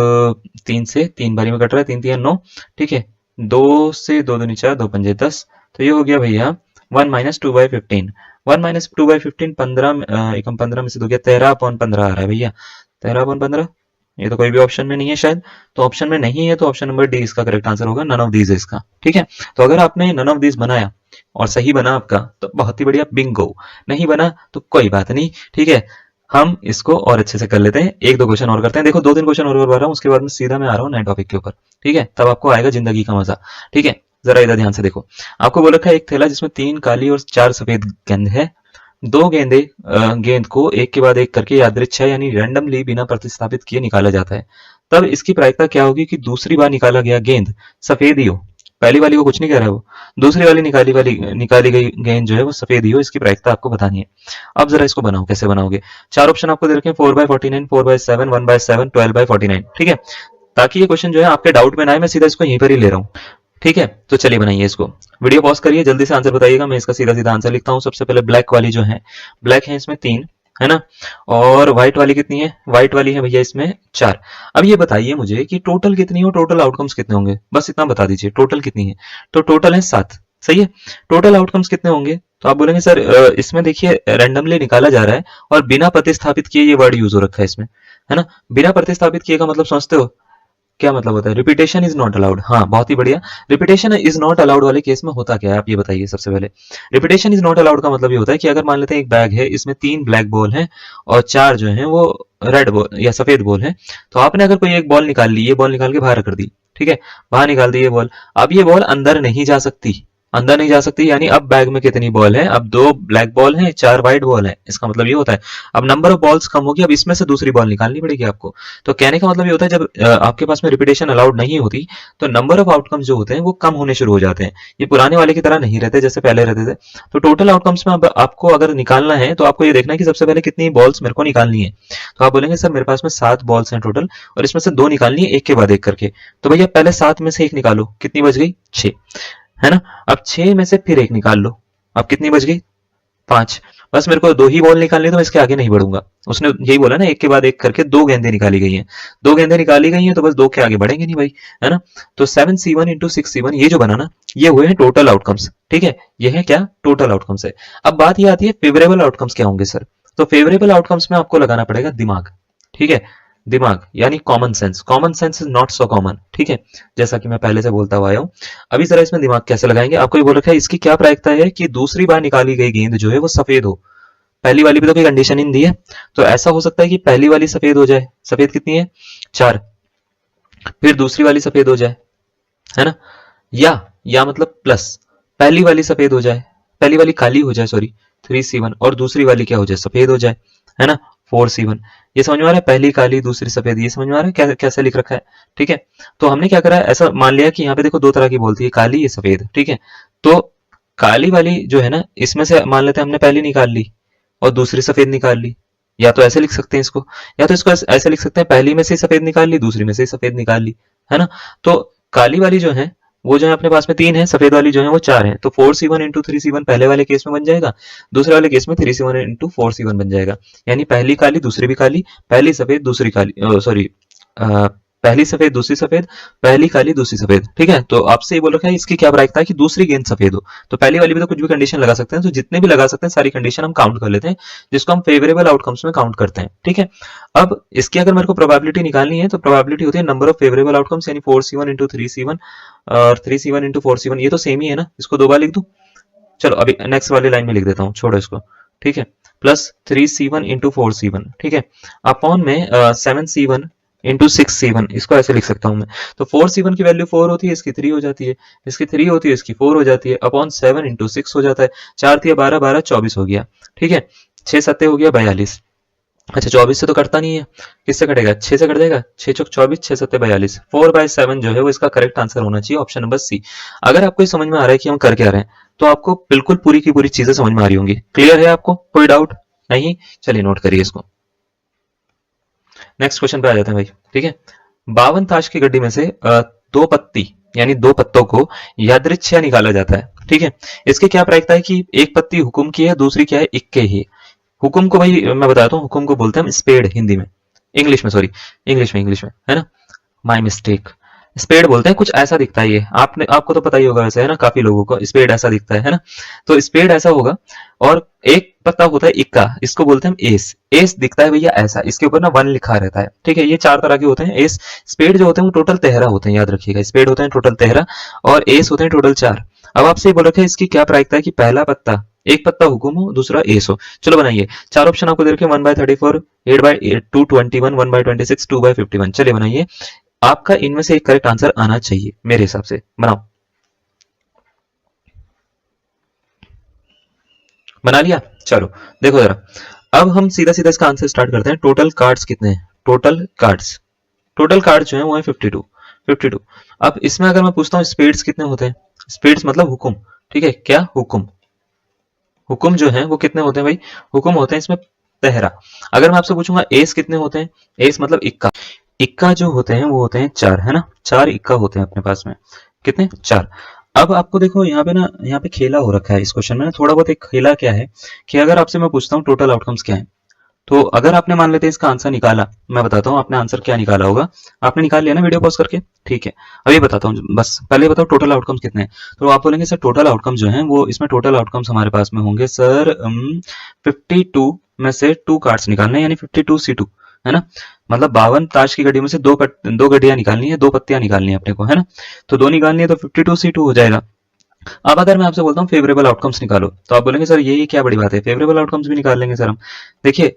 3 से 3 बारी में कट रहा है, 3 3 9। ठीक है, 2 से 2 दूनी 4, 2 पंजे 10, तो ये हो गया भैया 1 माइनस 2/15। 1 माइनस 2/15 15 एकम 15 में से 2 गया, 13/15 आ रहा है भैया, 13/15। ये तो कोई भी ऑप्शन में नहीं है शायद, तो ऑप्शन में नहीं है तो ऑप्शन नंबर डी इसका करेक्ट आंसर होगा, नन ऑफ दीज है इसका। ठीक है, तो अगर आपने नन ऑफ दीज बनाया और सही बना आपका तो बहुत ही बढ़िया, बिंगो। नहीं बना तो कोई बात नहीं। ठीक है, हम इसको और अच्छे से कर लेते हैं, 1 2 क्वेश्चन और करते हैं। देखो 2 3 क्वेश्चन और करवा रहा हूँ, उसके बाद में सीधा मैं आ रहा हूँ नए टॉपिक के ऊपर। ठीक है, तब आपको आएगा जिंदगी का मजा। ठीक है, जरा इधर ध्यान से देखो। आपको बोल रखा है एक थैला जिसमें 3 काली और 4 सफेद गेंद है। 2 गेंद को एक के बाद एक करके यादृच्छा यानी रैंडमली बिना प्रतिस्थापित किए निकाला जाता है। तब इसकी प्रायिकता क्या होगी कि दूसरी बार निकाला गया गेंद सफेद ही हो। पहली वाली को कुछ नहीं कह रहा है वो, दूसरी वाली निकाली गई गेंद जो है वो सफेद ही हो, इसकी प्रायिकता आपको बतानी है। अब जरा इसको बनाओ, कैसे बनाओगे? 4 ऑप्शन आपको दे रखे हैं, 4/49, 4/7, 1/7, 12/49। ठीक है, ताकि ये क्वेश्चन जो है आपके डाउट में ना आए, मैं सीधा इसको यहीं पर ही ले रहा हूँ। ठीक है, तो चलिए बनाइए इसको। वीडियो पॉज करिए, जल्दी से आंसर बताइएगा। मैं इसका सीधा सीधा आंसर लिखता हूँ। सबसे पहले ब्लैक वाली जो है, ब्लैक है इसमें 3, है ना। और व्हाइट वाली कितनी है? व्हाइट वाली है भैया इसमें 4। अब ये बताइए मुझे कि टोटल कितनी हो, टोटल आउटकम्स कितने होंगे, बस इतना बता दीजिए। टोटल कितनी है? तो टोटल है 7। सही है। टोटल आउटकम्स कितने होंगे? तो आप बोलेंगे सर इसमें देखिए रैंडमली निकाला जा रहा है और बिना प्रतिस्थापित किए ये वर्ड यूज हो रखा है इसमें, है ना। बिना प्रतिस्थापित किए का मतलब समझते हो क्या मतलब होता है? Repetition is not allowed. हाँ, बहुत ही बढ़िया। रिपीटेशन इज नॉट अलाउड वाले केस में होता क्या है, आप ये बताइए सबसे पहले। रिपीटेशन इज नॉट अलाउड का मतलब ये होता है कि अगर मान लेते हैं एक बैग है, इसमें 3 ब्लैक बॉल हैं और 4 जो हैं वो रेड बॉल या सफेद बॉल है। तो आपने अगर कोई एक बॉल निकाल ली, ये बॉल निकाल के बाहर कर दी, ठीक है, बाहर निकाल दी ये बॉल। अब ये बॉल अंदर नहीं जा सकती, अंदर नहीं जा सकती, यानी अब बैग में कितनी बॉल है? अब 2 ब्लैक बॉल हैं, 4 व्हाइट बॉल है। इसका मतलब ये होता है अब नंबर ऑफ बॉल्स कम होगी, अब इसमें से दूसरी बॉल निकालनी पड़ेगी आपको। तो कहने का मतलब ये होता है जब आपके पास में रिपीटेशन अलाउड नहीं होती तो नंबर ऑफ आउटकम्स जो होते हैं वो कम होने शुरू हो जाते हैं। ये पुराने वाले की तरह नहीं रहते जैसे पहले रहते थे। तो टोटल आउटकम्स में अब आपको अगर निकालना है तो आपको ये देखना है कि सबसे पहले कितनी बॉल्स मेरे को निकालनी है। तो आप बोलेंगे सर मेरे पास में 7 बॉल्स हैं टोटल और इसमें से 2 निकालनी है एक के बाद एक करके। तो भैया पहले 7 में से एक निकालो, कितनी बच गई? 6, है ना। अब 6 में से फिर एक निकाल लो, अब कितनी बच गई? 5। बस मेरे को 2 ही बॉल निकालनी है तो मैं इसके आगे नहीं बढ़ूंगा। उसने यही बोला ना, एक के बाद एक करके 2 गेंदें निकाली गई हैं। 2 गेंदें निकाली गई हैं तो बस 2 के आगे बढ़ेंगे नहीं भाई, है ना। तो 7C1 इंटू 6C1 ये जो बना ना, ये हुए हैं टोटल आउटकम्स। ठीक है, ये है क्या? टोटल आउटकम्स है। अब बात ये आती है फेवरेबल आउटकम्स क्या होंगे सर। तो फेवरेबल आउटकम्स में आपको लगाना पड़ेगा दिमाग। ठीक है, दिमाग यानी common sense. Common sense is not so common. ठीक है, जैसा कि मैं पहले से बोलता हुआ आया हूं। अभी जरा इसमें दिमाग कैसे लगाएंगे, आपको ये बोल रखा है इसकी क्या प्रायिकता है कि दूसरी बार निकाली गई गेंद जो है वो सफेद हो। पहली वाली पे तो कोई कंडीशन ही नहीं दी है, तो ऐसा हो सकता है कि पहली वाली सफेद हो जाए। सफेद कितनी है? 4। फिर दूसरी वाली सफेद हो जाए, है ना। या मतलब प्लस पहली वाली सफेद हो जाए, पहली वाली काली हो जाए, सॉरी 3C1, और दूसरी वाली क्या हो जाए? सफेद हो जाए, है ना, 4C1। ये समझ में आ रहा है? पहली काली दूसरी सफेद, ये समझ में आ रहा है कैसे लिख रखा है? ठीक है, तो हमने क्या करा है, ऐसा मान लिया कि यहाँ पे देखो 2 तरह की बोलती है, काली ये सफेद। ठीक है, तो काली वाली जो है ना, इसमें से मान लेते हैं हमने पहली निकाल ली और दूसरी सफेद निकाल ली। या तो ऐसे लिख सकते हैं इसको, या तो इसको ऐसे लिख सकते हैं, पहली में से सफेद निकाल ली, दूसरी में से सफेद निकाल ली, है ना। तो काली वाली जो है वो जो है अपने पास में 3 है, सफेद वाली जो है वो 4 है। तो 4C1 इंटू 3C1 पहले वाले केस में बन जाएगा, दूसरे वाले केस में 3C1 इंटू 4C1 बन जाएगा। यानी पहली काली दूसरी भी काली, पहली सफेद दूसरी काली, सॉरी पहली सफेद दूसरी सफेद, पहली काली दूसरी सफेद। ठीक है, तो आपसे ये बोल रखा है इसकी क्या प्रायिकता है कि दूसरी गेंद सफेद हो। तो पहली वाली भी तो कुछ भी कंडीशन लगा सकते हैं, तो जितने भी लगा सकते हैं सारी कंडीशन हम काउंट कर लेते हैं, जिसको हम फेवरेबल आउटकम्स में काउंट करते हैं। ठीक है, अब इसकी अगर मेरे को प्रोबेबिलिटी निकालनी है तो प्रोबेबिलिटी होती है नंबर ऑफ फेवरेबल आउटकम्स, यानी 4C1 इंटू 3C1 और 3C1 इंटू 4C1, ये तो सेम ही है ना, इसको 2 बार लिख दूं। चलो अभी नेक्स्ट वाली लाइन में लिख देता हूँ, छोड़ो इसको। ठीक है, प्लस 3C1 इंटू 4C1, ठीक है, अपॉन में 7C1 इंटू 6C1, इसको ऐसे लिख सकता हूं मैं। तो 4C1 की वैल्यू 4 होती है, इसकी 3 हो जाती है, इसकी 3 होती है, इसकी 4 हो जाती है, अपॉन 7 इंटू 6 हो जाता है। 4 थी 12, 12 24 हो गया। ठीक है, 6 सत्ते हो गया 42। अच्छा 24 से तो कटता नहीं है, किससे कटेगा? 6 से कट जाएगा, 6 चौक 24, 6 सत्ते 42, 4/7 जो है वो इसका करेक्ट आंसर होना चाहिए, ऑप्शन नंबर सी। अगर आपको समझ में आ रहा है कि हम कर क्या रहे हैं तो आपको बिल्कुल पूरी की पूरी चीजें समझ में आ रही होंगी। क्लियर है आपको? कोई डाउट नहीं? चलिए नोट करिए इसको। नेक्स्ट क्वेश्चन पे आ जाते हैं भाई। ठीक है, 52 ताश की गड्डी में से 2 पत्ती यानी 2 पत्तों को यादृच्छिक निकाला जाता है। ठीक है, इसके क्या प्रायिकता है कि एक पत्ती हुकुम की है, दूसरी क्या है? इक्के ही। हुकुम को भाई मैं बताता हूँ, हुकुम को बोलते हैं हम स्पेड हिंदी में, इंग्लिश में, सॉरी इंग्लिश में, है ना, माई मिस्टेक। स्पेड बोलते हैं, कुछ ऐसा दिखता है ये, आपको तो पता ही होगा वैसे, है ना, काफी लोगों को स्पेड ऐसा दिखता है ना। तो स्पेड ऐसा होगा और एक पत्ता होता है इक्का, इसको बोलते हैं हम एस। एस दिखता है भैया ऐसा, इसके ऊपर ना 1 लिखा रहता है। ठीक है, ये 4 तरह के होते हैं एस। स्पेड जो होते हैं वो टोटल 13 होते हैं, याद रखिएगा, स्पेड होते हैं टोटल 13 और एस होते हैं टोटल 4। अब आपसे बोल रखा है इसकी क्या प्रायिकता है कि पहला पत्ता, एक पत्ता हुकुम हो, दूसरा एस हो। चलो बनाइए, 4 ऑप्शन आपको दे रखे, 1/34, 8/221, 1/26, 2/51। चलिए बनाइए, आपका इनमें से एक करेक्ट आंसर आना चाहिए मेरे हिसाब से। बनाओ, बना लिया? चलो देखो जरा, अब हम सीधा सीधा इसका आंसर स्टार्ट करते हैं। टोटल कार्ड्स कितने हैं? टोटल कार्ड जो है वो है 52। अब इसमें अगर मैं पूछता हूँ स्पीड्स कितने होते हैं? स्पीड्स मतलब हुकुम। ठीक है, क्या? हुकुम जो है वो कितने होते हैं भाई? हुकुम होते हैं इसमें 13। अगर मैं आपसे पूछूंगा एस कितने होते हैं? एस मतलब इक्का। इक्का जो होते हैं वो होते हैं 4, है ना, 4 इक्का होते हैं अपने पास में। कितने, 4। अब आपको देखो यहाँ पे ना, यहाँ पे खेला हो रखा है इस क्वेश्चन में ना, थोड़ा बहुत एक खेला क्या है कि अगर आपसे मैं पूछता हूँ टोटल आउटकम्स क्या है, तो अगर आपने मान लेते हैं इसका आंसर निकाला, मैं बताता हूँ आपने आंसर क्या निकाला होगा। आपने निकाल लिया ना वीडियो पॉज करके, ठीक है। अभी बताता हूँ, बस पहले बताओ टोटल आउटकम्स कितने हैं। तो आप बोलेंगे सर टोटल आउटकम्स जो हैं वो, इसमें टोटल आउटकम्स हमारे पास में होंगे सर 52 में से 2 कार्ड्स निकालने हैं, यानी 52C2, है ना। मतलब 52 ताश की गड्डियों में से दो गड्डियां निकालनी है, 2 पत्तियां निकालनी है अपने को, है ना। तो 2 निकालनी है तो 52C2 हो जाएगा। अब अगर मैं आपसे बोलता हूँ फेवरेबल आउटकम्स निकालो, तो आप बोलेंगे सर ये क्या बड़ी बात है, फेवरेबल आउटकम्स भी निकाल लेंगे सर हम। देखिए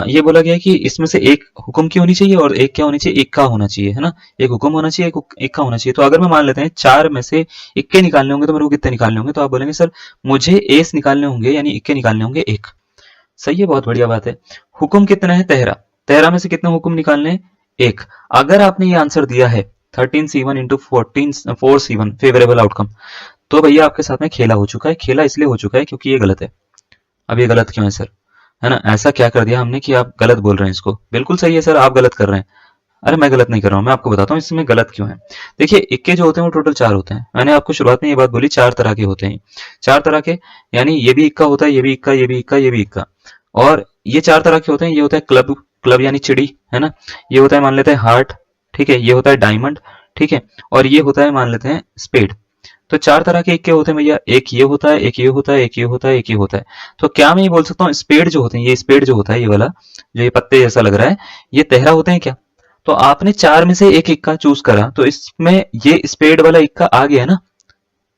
ये बोला गया है कि इसमें से एक हुक्म की होनी चाहिए और एक क्या होनी चाहिए, इक्का होना चाहिए, है ना। एक हुक्म होना चाहिए, एक इक्का होना चाहिए। तो अगर मैं मान लेते हैं 4 में से इक्के निकालने होंगे तो मेरे को कितने निकालने होंगे, तो आप बोलेंगे सर मुझे एस निकालने होंगे, यानी इक्के निकालने होंगे 1। सही है, बहुत बढ़िया बात है। हुक्म कितना है, 13। 13 में से कितने हुक्म निकालने हैं, 1। अगर आपने ये आंसर दिया है 13C1 into 4C1 favourable outcome, तो भैया आपके साथ में खेला हो चुका है। खेला इसलिए हो चुका है क्योंकि ये गलत है। अब ये गलत क्यों है सर, है ना, ऐसा क्या कर दिया हमने कि आप गलत बोल रहे हैं इसको। बिल्कुल सही है सर, आप गलत कर रहे हैं। अरे मैं गलत नहीं कर रहा हूं, मैं आपको बताता हूँ इसमें गलत क्यों है। देखिए इक्के जो होते हैं वो टोटल 4 होते हैं। मैंने आपको शुरुआत में ये बात बोली 4 तरह के होते हैं, 4 तरह के, यानी ये भी इक्का होता है, ये भी इक्का, ये भी इक्का, ये भी इक्का। और ये 4 तरह के होते हैं। ये होता है क्लब, क्लब यानी चिड़ी, है ना। ये होता है मान लेते हैं हार्ट, ठीक है। ये होता है डायमंड, ठीक है। और ये होता है मान लेते हैं स्पेड। तो 4 तरह के इक्के होते हैं भैया, एक ये होता है, एक ये होता है, एक ये होता है, एक ये होता है। तो क्या मैं ये बोल सकता हूँ स्पेड जो होते हैं, ये स्पेड जो होता है, ये वाला जो ये पत्ते जैसा लग रहा है, ये 13 होते हैं क्या। तो आपने 4 में से एक इक्का चूज करा, तो इसमें ये स्पेड वाला इक्का आ गया ना,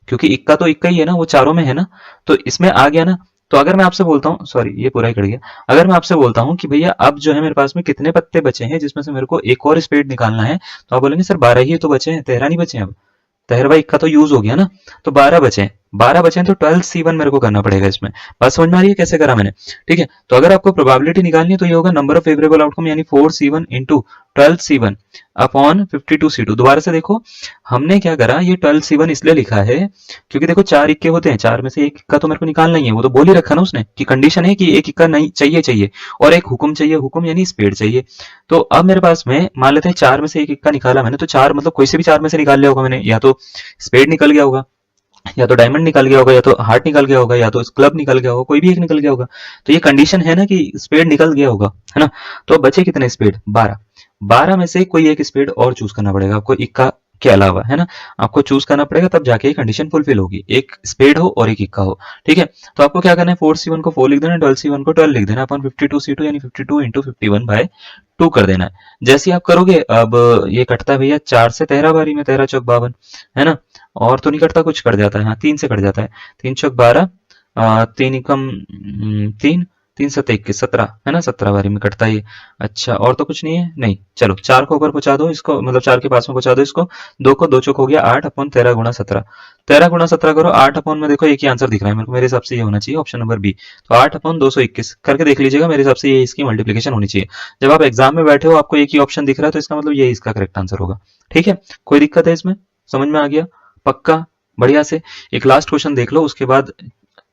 क्योंकि इक्का तो इक्का ही है ना, वो चारों में है ना, तो इसमें आ गया ना। तो अगर मैं आपसे बोलता हूँ, सॉरी ये पूरा ही कट गया। अगर मैं आपसे बोलता हूँ कि भैया अब जो है मेरे पास में कितने पत्ते बचे हैं जिसमें से मेरे को एक और स्पेड निकालना है, तो आप बोलेंगे सर 12 ही तो बचे हैं, 13 नहीं बचे हैं अब। 13 इक्का तो यूज हो गया ना, तो 12 बचे हैं। 12 बचे हैं तो 12C1 मेरे को करना पड़ेगा इसमें। बात समझ में आ रही है कैसे करा मैंने, ठीक है। तो अगर आपको प्रोबेबिलिटी निकालनी है तो ये होगा नंबर ऑफ फेवरेबल आउटकम, यानी 4C1 into 12C1 upon 52C2। दोबारा से देखो हमने क्या करा, ये 12C1 इसलिए लिखा है क्योंकि देखो 4 इक्के होते हैं, 4 में से एक इक्का तो मेरे को निकालना ही है। वो तो बोल ही रखा ना उसने कि कंडीशन है कि एक इक्का नहीं चाहिए, चाहिए और एक हुक्म चाहिए, हुक्म यानी स्पेड चाहिए। तो अब मेरे पास में मान लेते हैं 4 में से एक इक्का निकाला मैंने, तो 4 मतलब कोई से भी 4 में से निकाल लिया होगा मैंने, या तो स्पेड निकल गया होगा, या तो डायमंड निकल गया होगा, या तो हार्ट निकल गया होगा, या तो क्लब निकल गया होगा, कोई भी एक निकल गया होगा। तो ये कंडीशन है ना कि स्पेड निकल गया होगा, है ना। तो बचे कितने स्पेड, 12। 12 में से कोई एक स्पेड और चूज करना पड़ेगा आपको इक्का के अलावा, है ना। आपको चूज करना पड़ेगा तब जाके ये कंडीशन फुलफिल होगी, एक स्पेड हो और एक इक्का हो, ठीक है। तो आपको क्या करना है, 4C1 को 4 लिख देना, 12C1 को 12 लिख देना, अपन 52C2 यानी 52 इंटू 51/2 कर देना है। जैसे आप करोगे, अब ये कटता है भैया 4 से 13 बारी में, 13 चौक 52, है ना। और तो नहीं कटता, कुछ कट जाता है, हाँ 3 से कट जाता है, 3 चौक 12, 3 एकम 3, 3 7 21 17, है ना, 17 बारी में कटता है ये। अच्छा और तो कुछ नहीं है, नहीं। चलो 4 को ऊपर पहुंचा दो इसको, मतलब 4 के पास में पहुंचा दो इसको। 2 को 2 चौक हो गया 8 अपॉन 13 गुणा 17। 13 गुणा 17 करो, 8 अपॉन में देखो एक ही आंसर दिख रहा है मेरे को, मेरे हिसाब से ये होना चाहिए ऑप्शन नंबर बी। तो 8 अपॉन 221 करके देख लीजिएगा, मेरे हिसाब से ये इसकी मल्टीप्लीकेशन होनी चाहिए। जब आप एग्जाम में बैठे हो आपको एक ही ऑप्शन दिख रहा है, तो इसका मतलब ये इसका करेक्ट आंसर होगा, ठीक है। कोई दिक्कत है इसमें, समझ में आ गया पक्का, बढ़िया से। एक लास्ट क्वेश्चन देख लो, उसके बाद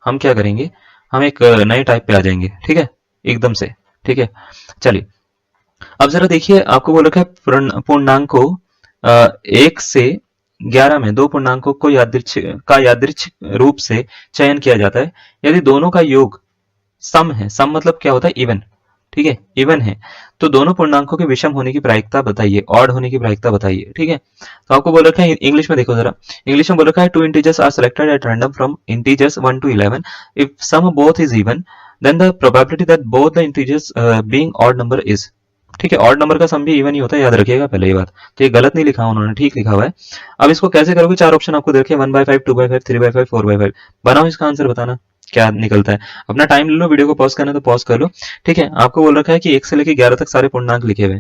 हम क्या करेंगे, हम एक नए टाइप पे आ जाएंगे, ठीक है, एकदम से, ठीक है। चलिए अब जरा देखिए, आपको बोल रखा है पूर्णांक को 1 से 11 में दो पूर्णांकों को यादृच्छिक रूप से चयन किया जाता है यदि दोनों का योग सम है। सम मतलब क्या होता है, इवन, ठीक है, इवन है। तो दोनों पूर्णांकों के विषम होने की प्रायिकता बताइए, ऑड होने की प्रायिकता बताइए, ठीक है। तो आपको बोल रखा है इंग्लिश में, देखो जरा इंग्लिश में बोल रखा है, 2 integers are selected at random from integers 1 to 11 if sum both is even then the probability that both the integers being odd number is. ठीक है, ऑड नंबर का सम भी इवन ही होता है, याद रखिएगा पहले ये बात। तो ये गलत नहीं लिखा उन्होंने, ठीक लिखा हुआ है। अब इसको कैसे करोगे, 4 ऑप्शन आपको दे रखे हैं, 1/5, 2/5, 3/5, 4/5। बनाओ इसका आंसर, बताना क्या निकलता है। अपना टाइम ले लो, वीडियो को पॉज करना तो पॉज कर लो, ठीक है। आपको बोल रखा है कि 1 से लेके 11 तक सारे पूर्णांक लिखे हुए,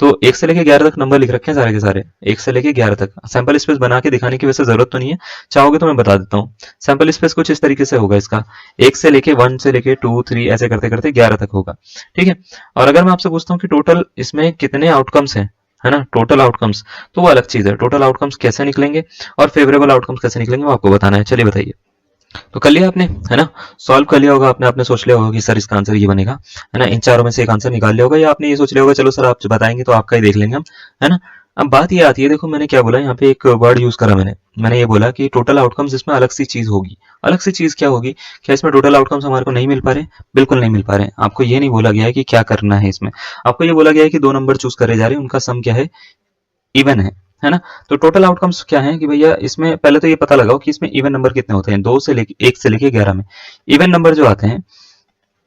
तो 1 से लेके 11 तक नंबर लिख रखे हैं सारे के सारे, 1 से लेके 11 तक। सैंपल स्पेस बना के दिखाने की वैसे जरूरत तो नहीं है, चाहोगे तो मैं बता देता हूँ। सैंपल स्पेस कुछ इस तरीके से होगा इसका, 1 से लेके 1 से लेके 2 3 ऐसे करते करते 11 तक होगा, ठीक है। और अगर मैं आपसे पूछता हूँ कि टोटल इसमें कितने आउटकम्स हैं, है ना, टोटल आउटकम्स, तो वो अलग चीज है। टोटल आउटकम्स कैसे निकलेंगे और फेवरेबल आउटकम्स कैसे निकलेंगे वो आपको बताना है। चलिए बताइए। तो कर लिया आपने, है ना, सॉल्व कर लिया होगा आपने, आपने सोच लिया होगा कि सर इसका आंसर ये बनेगा, है ना। इन चारों में से एक आंसर निकाल लिया होगा, या आपने ये सोच लिया होगा चलो सर आप जो बताएंगे तो आपका ही देख लेंगे हम, है ना। अब बात ये आती है, देखो मैंने क्या बोला यहाँ पे, एक वर्ड यूज करा मैंने ये बोला कि टोटल आउटकम्स इसमें अलग सी चीज होगी। अलग सी चीज क्या होगी? क्या इसमें टोटल आउटकम्स हमारे को नहीं मिल पा रहे? बिल्कुल नहीं मिल पा रहे। आपको ये नहीं बोला गया है कि क्या करना है इसमें, आपको ये बोला गया है कि दो नंबर चूज करे जा रहे हैं, उनका सम क्या है? इवन है ना। तो टोटल आउटकम्स क्या है कि भैया इसमें पहले तो ये पता लगाओ कि इसमें इवन नंबर कितने होते हैं, 2 से लेके 1 से लेके 11 में। इवन नंबर जो आते हैं,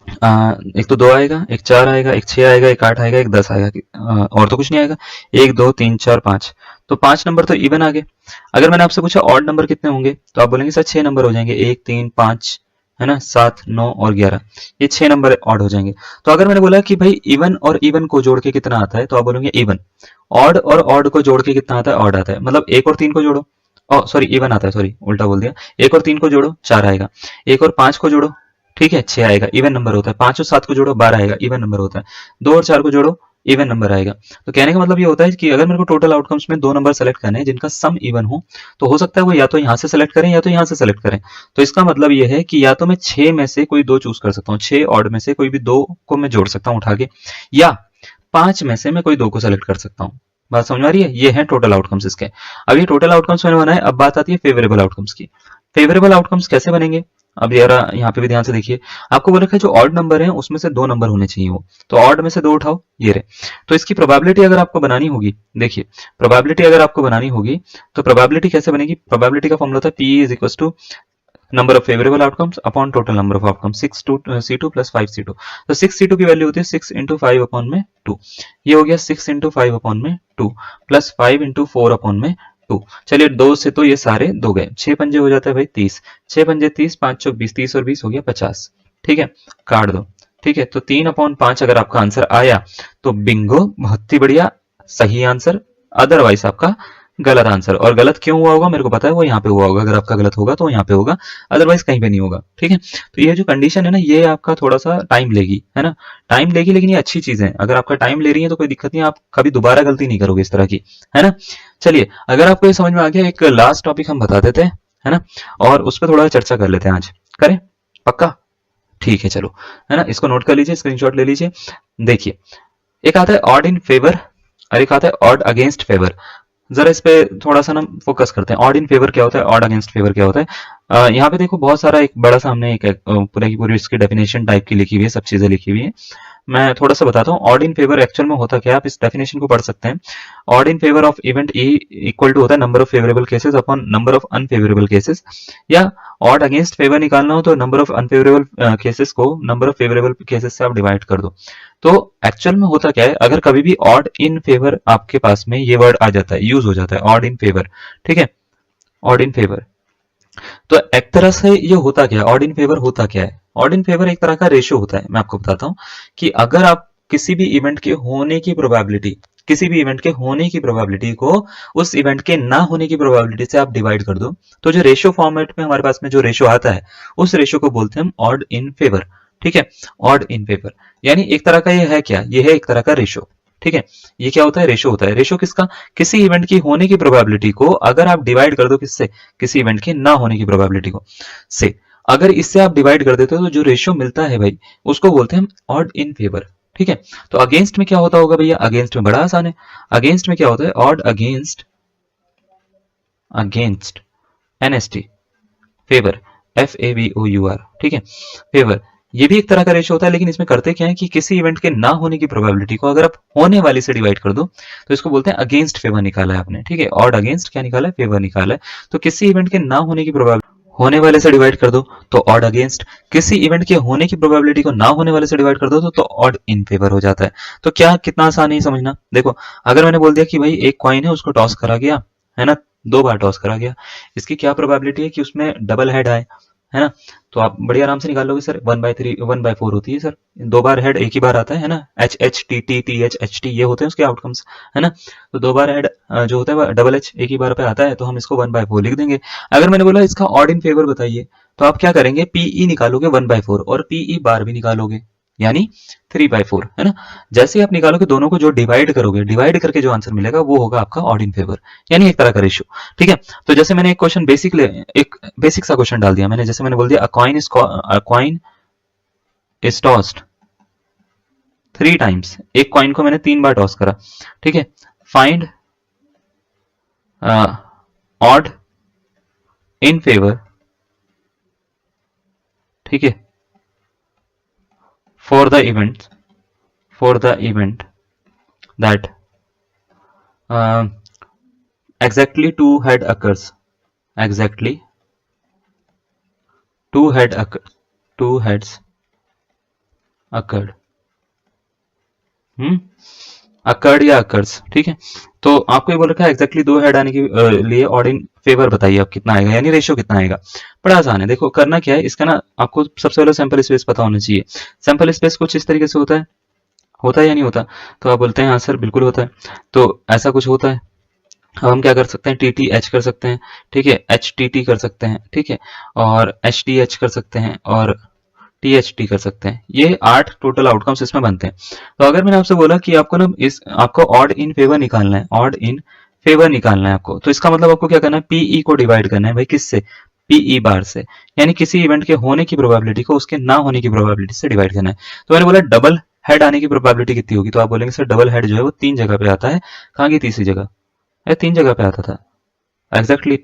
एक तो 2 आएगा, एक 4 आएगा, एक 6 आएगा, एक 8 आएगा, एक 10 आएगा, और तो कुछ नहीं आएगा। 1 2 3 4 5, तो 5 नंबर तो इवन आ गए। अगर मैंने आपसे पूछा ऑड नंबर कितने होंगे, तो आप बोलेंगे सर 6 नंबर हो जाएंगे, 1 3 5, है ना, 7 9 और 11, ये 6 नंबर ऑड हो जाएंगे। तो अगर मैंने बोला कि भाई इवन और इवन को जोड़ के कितना आता है, तो आप बोलेंगे इवन। ऑड और ऑड को जोड़ के कितना आता है? ऑड आता है। मतलब 1 और 3 को जोड़ो, सॉरी इवन आता है, सॉरी उल्टा बोल दिया। 1 और 3 को जोड़ो 4 आएगा, 1 और 5 को जोड़ो, ठीक है, 6 आएगा, इवन नंबर होता है। 5 और 7 को जोड़ो 12 आएगा, इवन नंबर होता है। 2 और 4 को जोड़ो, इवन नंबर आएगा। तो कहने का मतलब ये होता है कि अगर मेरे को टोटल आउटकम्स में 2 नंबर सेलेक्ट करने हैं जिनका सम इवन हो, तो हो सकता है वो या तो यहाँ से सेलेक्ट करें या तो यहाँ से सेलेक्ट करें। तो इसका मतलब ये है कि या तो मैं 6 में से कोई 2 चूज कर सकता हूँ, 6 ऑड में से कोई भी 2 को मैं जोड़ सकता हूँ उठा के, या 5 में से मैं कोई 2 को सेलेक्ट कर सकता हूँ। बात समझ में आ रही है? ये है टोटल आउटकम्स इसके। अब ये टोटल आउटकम्स मैंने बनाए, अब बात आती है फेवरेबल आउटकम्स की। फेवरेबल आउटकम्स कैसे बनेंगे? अब यार यहाँ पे भी ध्यान से देखिए, आपको बोला है जो ऑड नंबर है उसमें से 2 नंबर होने चाहिए वो, तो ऑड में से 2 उठाओ, ये रहे। तो इसकी प्रोबेबिलिटी अगर आपको बनानी होगी, देखिए प्रोबेबिलिटी अगर आपको बनानी होगी, तो प्रोबेबिलिटी कैसे बनेगी? प्रोबेबिलिटी का फॉर्मूला होता है P is equal to number of favourable outcomes upon total number of outcomes, 6C2 plus 5C2। तो 6C2 की वैल्यू होती है 6 इंटू 5 अपॉन में 2, ये हो गया 6 इंटू 5 अपॉन में 2 प्लस 5 इंटू 4 अपॉन में 2। चलिए 2 से तो ये सारे 2 गए, 6 पंजे हो जाता है भाई 30, 6 पंजे 30, 5 चौक 20, 30 और 20 हो गया 50, ठीक है, काट दो। ठीक है, तो 3/5 अगर आपका आंसर आया तो बिंगो, बहुत ही बढ़िया, सही आंसर। अदरवाइज आपका गलत आंसर। और गलत क्यों हुआ होगा मेरे को पता है, वो यहाँ पे हुआ होगा। अगर आपका गलत होगा तो यहाँ पे होगा, अदरवाइज कहीं पे नहीं होगा। ठीक है, तो ये जो कंडीशन है ना, ये आपका थोड़ा सा टाइम लेगी, है ना, टाइम लेगी, लेकिन ये अच्छी चीज है। अगर आपका टाइम ले रही है तो कोई दिक्कत नहीं, आप कभी दोबारा गलती नहीं करोगे इस तरह की, है ना। चलिए, अगर आपको ये समझ में आ गया, एक लास्ट टॉपिक हम बता देते हैं, है ना, और उस पर थोड़ा चर्चा कर लेते हैं आज। करें? पक्का? ठीक है, चलो, है ना, इसको नोट कर लीजिए, स्क्रीनशॉट ले लीजिए। देखिए, एक आता है ऑड इन फेवर और एक आता है ऑड अगेंस्ट फेवर। जरा इस पे थोड़ा सा ना फोकस करते हैं। ऑड इन फेवर क्या होता है, ऑड अगेंस्ट फेवर क्या होता है। यहाँ पे देखो बहुत सारा, एक बड़ा सा हमने एक पूरे की पूरी इसकी डेफिनेशन टाइप की लिखी हुई है, सब चीजें लिखी हुई है। मैं थोड़ा सा बताता हूँ ऑड इन फेवर एक्चुअल में होता क्या है, आप इस डेफिनेशन को पढ़ सकते हैं। Odd in favour of event E equal to होता है number of favourable cases upon number of unfavourable cases, या ऑड अगेंस्ट फेवर निकालना हो तो नंबर ऑफ अनफेवरेबल केसेस को नंबर ऑफ फेवरेबल केसेस से आप डिवाइड कर दो। तो एक्चुअल में होता क्या है, अगर कभी भी ऑड इन फेवर आपके पास में ये वर्ड आ जाता है, यूज हो जाता है ऑड इन फेवर, ठीक है, ऑड इन फेवर, तो एक तरह से ये होता क्या है, ऑड इन फेवर होता क्या है। ऑड इन फेवर एक तरह का रेशियो होता है। मैं आपको बताता हूं कि अगर आप किसी भी इवेंट के होने की प्रोबेबिलिटी, किसी भी इवेंट के होने की प्रोबेबिलिटी को उस इवेंट के ना होने की प्रोबेबिलिटी से आप डिवाइड कर दो, तो जो रेशियो फॉर्मेट में हमारे पास में जो रेशियो आता है, उस रेशियो को बोलते हैं हम ऑड इन फेवर। ठीक है, ऑड इन फेवर, यानी एक तरह का ये है क्या, ये है एक तरह का रेशियो। ठीक है, ये क्या होता है, रेशियो होता है। रेशियो किसका? किसी इवेंट की होने की प्रोबेबिलिटी को अगर आप डिवाइड कर दो किससे, किसी इवेंट के ना होने की प्रोबेबिलिटी को से, अगर इससे आप डिवाइड कर देते हो तो जो रेशियो मिलता है भाई, उसको बोलते हैं हम ऑड इन फेवर। ठीक है, तो अगेंस्ट में क्या होता होगा भैया, अगेंस्ट में बड़ा आसान है। अगेंस्ट में क्या होता है, odd against, against NST, favour, FAVOUR, ठीक है, फेवर, ये भी एक तरह का रेशियो होता है। लेकिन इसमें करते क्या है कि किसी इवेंट के ना होने की प्रोबेबिलिटी को अगर आप होने वाली से डिवाइड कर दो, तो इसको बोलते हैं अगेंस्ट फेवर निकाला है आपने। ठीक है, ऑड अगेंस्ट क्या निकाला है, फेवर निकाला है। तो किसी इवेंट के ना होने की प्रोबेबिलिटी होने वाले से डिवाइड कर दो तो ऑड अगेंस्ट, किसी इवेंट के होने की प्रोबेबिलिटी को ना होने वाले से डिवाइड कर दो तो ऑड इन फेवर हो जाता है। तो क्या, कितना आसान है समझना। देखो, अगर मैंने बोल दिया कि भाई एक कॉइन है, उसको टॉस करा गया, है ना, 2 बार टॉस करा गया, इसकी क्या प्रोबेबिलिटी है कि उसमें डबल हेड आए, है ना, तो आप बड़ी आराम से निकाल लोगे सर। 1/3 1/4 होती है सर, 2 बार हेड एक ही बार आता है ना, HHTTTHHT ये होते हैं उसके आउटकम्स, है ना। तो 2 बार हेड जो होता है डबल एच एक ही बार पे आता है, तो हम इसको 1/4 लिख देंगे। अगर मैंने बोला इसका ऑड इन फेवर बताइए, तो आप क्या करेंगे, PE निकालोगे 1/4 और PE बार भी निकालोगे, यानी 3/4, है ना। जैसे ही आप निकालोगे, दोनों को जो डिवाइड करोगे, डिवाइड करके जो आंसर मिलेगा वो होगा आपका ऑड इन फेवर, यानी एक तरह का रेशियो। ठीक है, तो जैसे मैंने एक क्वेश्चन एक बेसिक सा क्वेश्चन डाल दिया मैंने, जैसे मैंने बोल दिया अ कॉइन इज टॉस्ड 3 टाइम्स, एक कॉइन को मैंने 3 बार टॉस करा। ठीक है, फाइंड ऑड इन फेवर, ठीक है, for the event that exactly two heads occurred, occurred या अकर्स, ठीक है। तो आपको ये बोल रखा है एग्जैक्टली दो हेड आने के लिए ऑड इन फेवर बताइए आप कितना आएगा, यानी रेशियो कितना आएगा। बड़ा आसान है, देखो करना क्या है इसका ना, आपको सबसे पहले सैंपल स्पेस पता होना चाहिए। सैंपल स्पेस कुछ इस तरीके से होता है या नहीं होता? तो आप बोलते हैं हाँ सर बिल्कुल होता है। तो ऐसा कुछ होता है, अब हम क्या कर सकते हैं, टी टी एच कर सकते हैं, ठीक है, एच टी टी कर सकते हैं, ठीक है, और एच टी एच कर सकते हैं, और टी एच टी कर सकते हैं। ये 8 टोटल आउटकम्स इसमें बनते हैं। तो अगर मैंने आपसे बोला कि आपको ना आपको ऑड इन फेवर निकालना है, ऑड इन फेवर निकालना है आपको, तो इसका मतलब आपको क्या करना है, पीई को डिवाइड करना है भाई, किससे, पीई बार से, यानी किसी इवेंट के होने की प्रोबेबिलिटी को उसके ना होने की प्रोबेबिलिटी से डिवाइड करना है। तो मैंने बोला डबल हेड आने की प्रोबेबिलिटी कितनी होगी, तो आप बोलेंगे सर डबल हेड जो है वो 3 जगह पे आता है। कहाँ की तीसरी जगह? 3 जगह पे आता था, एग्जैक्टली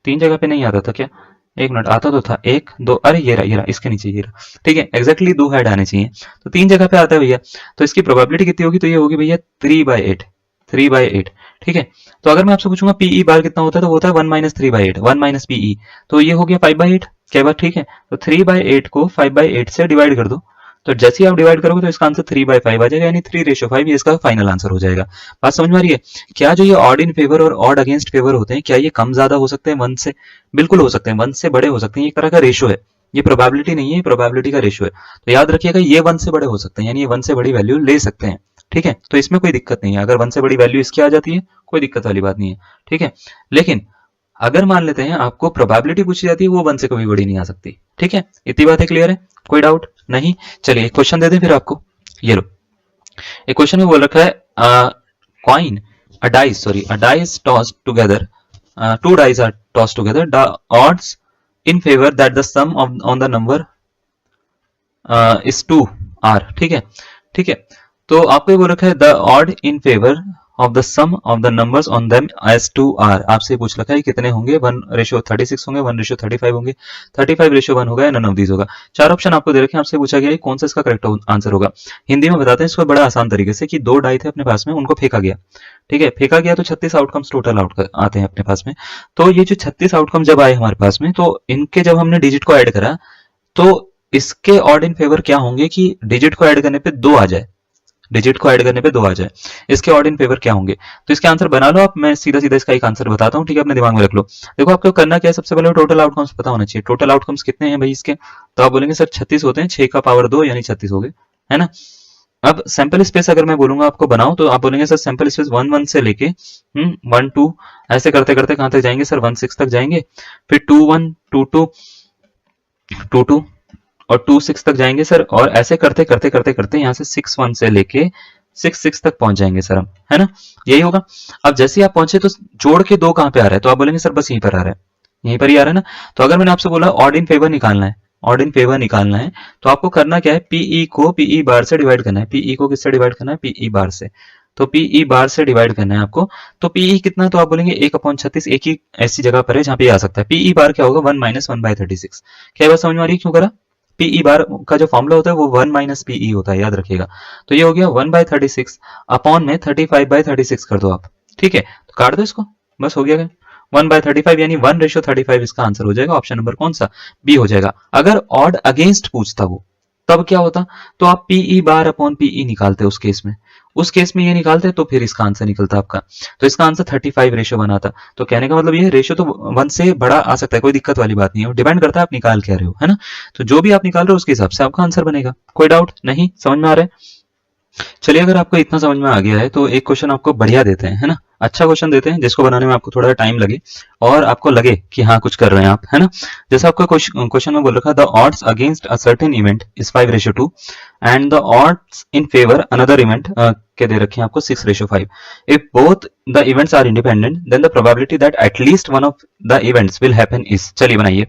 3 जगह पे नहीं आता था क्या? एक मिनट, आता तो था 1 2, अरे ये रहा इसके नीचे ये रहा, ठीक है, एग्जैक्टली 2 हेड आने चाहिए, तो 3 जगह पे आता है भैया। तो इसकी प्रोबेबिलिटी कितनी होगी, तो ये होगी भैया 3/8, ठीक है। तो अगर मैं आपसे पूछूंगा पीई बार कितना होता है, तो वो होता है 1 - 3/8, 1 - पीई, तो ये हो गया 5/8, क्या बात ठीक है। तो 3/8 को 5/8 से डिवाइड कर दो, तो जैसे ही आप डिवाइड करोगे तो इसका आंसर 3/5 आ जाएगा, यानी 3:5 ये इसका फाइनल आंसर हो जाएगा। बात समझ में आ रही है? क्या जो ये ऑड इन फेवर और ऑड अगेंस्ट फेवर होते हैं, क्या ये कम ज्यादा हो सकते हैं 1 से? बिल्कुल हो सकते हैं, 1 से बड़े हो सकते हैं, एक तरह का रेशो है, ये प्रोबेबिलिटी नहीं है, ये प्रोबेबिलिटी का रेशो है। तो याद रखिएगा ये 1 से बड़े हो सकते हैं, यानी ये 1 से बड़ी वैल्यू ले सकते हैं, ठीक है। तो इसमें कोई दिक्कत नहीं है, अगर 1 से बड़ी वैल्यू इसकी आ जाती है कोई दिक्कत वाली बात नहीं है, ठीक है। लेकिन अगर मान लेते हैं आपको प्रोबेबिलिटी पूछी जाती है, वो 1 से कभी बड़ी नहीं आ सकती, ठीक है। इतनी बातें क्लियर है, कोई डाउट नहीं? चलिए एक क्वेश्चन दे दें फिर आपको, ये लो। एक क्वेश्चन में बोल रखा है coin a dice tossed together, 2 dice are tossed together, the odds in favor that the sum on the number is 2 are, ठीक है, ठीक है। तो आपको ये बोल रखा है the odd in favour of the sum of the numbers on them as 2 are, आपसे पूछ रखा है कितने होंगे, 1:36 होंगे, 1:35 होंगे, 35:1 होगा, या नन ऑफ दीज होगा। 4 ऑप्शन आपको दे रखे हैं, आपसे पूछा गया है कौन सा इसका करेक्ट आंसर होगा। हिंदी में बताते हैं इसको बड़ा आसान तरीके से, कि 2 डाई थे अपने पास में, उनको फेंका गया, ठीक है, फेंका गया तो 36 आउटकम्स टोटल आते हैं अपने पास में। तो ये जो 36 आउटकम जब आए हमारे पास में, तो इनके जब हमने डिजिट को ऐड करा, तो इसके ऑड इन फेवर क्या होंगे कि डिजिट को ऐड करने पे 2 आ जाए, डिजिट को ऐड करने पे 2 आ जाए, इसके ऑड इन फेवर क्या होंगे। तो इसके आंसर बना लो आप, मैं सीधा सीधा इसका एक आंसर बताता हूँ, ठीक है, अपने दिमाग में रख लो। देखो आपको करना क्या है, सबसे पहले टोटल आउटकम्स पता होना चाहिए, टोटल आउटकम्स कितने हैं भाई इसके, तो आप बोलेंगे सर 36 होते हैं, 6 का पावर 2 यानी 36 हो गए, है ना। अब सैंपल स्पेस अगर मैं बोलूंगा आपको बनाओ, तो आप बोलेंगे सर सैंपल स्पेस 1 से लेके 1 2 ऐसे करते करते कहां तक जाएंगे सर, 1 6 तक जाएंगे, फिर 2 1 2 2 2 2 और 2 6 तक जाएंगे सर, और ऐसे करते करते करते करते यहाँ से 6 1 से लेके 6 6 तक पहुंच जाएंगे सर हम, है ना, यही होगा। अब जैसे ही आप पहुंचे तो जोड़ के 2 कहां पे आ रहा है, तो आप बोलेंगे सर बस यहीं पर आ रहा है, यहीं पर ही आ रहा है ना। तो अगर मैंने आपसे बोला ऑड इन फेवर निकालना है, ऑड इन फेवर निकालना है, तो आपको करना क्या है, पीई को पीई बार से डिवाइड करना है, पीई को किससे डिवाइड करना है, पीई बार से, तो पीई बार से डिवाइड करना है आपको। तो पीई कितना, तो आप बोलेंगे 1/36, एक ही ऐसी जगह पर है जहां पे आ सकता है। पीई बार क्या होगा, 1 - 1/36। क्या बात समझ में आ रही है, क्यों करा? पीई बार का जो फॉर्मूला होता है वो 1 - पीई होता है, याद रखिएगा। तो ये हो गया 1/36 अपॉन में 35/36 कर दो आप, ठीक है, तो काट दो इसको, बस हो गया 1/35, यानी 1:35 इसका आंसर हो जाएगा। ऑप्शन नंबर कौन सा, बी हो जाएगा। अगर ऑड अगेंस्ट पूछता वो, तब क्या होता, तो आप पीई बार अपॉन पीई निकालते उस केस में ये निकालते, तो फिर इसका आंसर निकलता आपका। तो इसका आंसर 35 रेशो बनाता। तो कहने का मतलब ये रेशो तो 1 से बड़ा आ सकता है, कोई दिक्कत वाली बात नहीं है, वो डिपेंड करता है आप निकाल क्या रहे हो, है ना। तो जो भी आप निकाल रहे हो उसके हिसाब से आपका आंसर बनेगा। कोई डाउट नहीं, समझ में आ रहा है? चलिए अगर आपको इतना समझ में आ गया है तो एक क्वेश्चन आपको बढ़िया देते हैं, है ना, अच्छा क्वेश्चन देते हैं जिसको बनाने में आपको थोड़ा टाइम लगे और आपको लगे कि हाँ कुछ कर रहे हैं आप, है ना। जैसे आपको क्वेश्चन में बोल रखा है the odds against a certain event is 5:2 and the odds in favour another event के दे रखे हैं आपको 6:5। If both the events are independent then the probability that at least one of the events will happen is. चलिए बनाइए।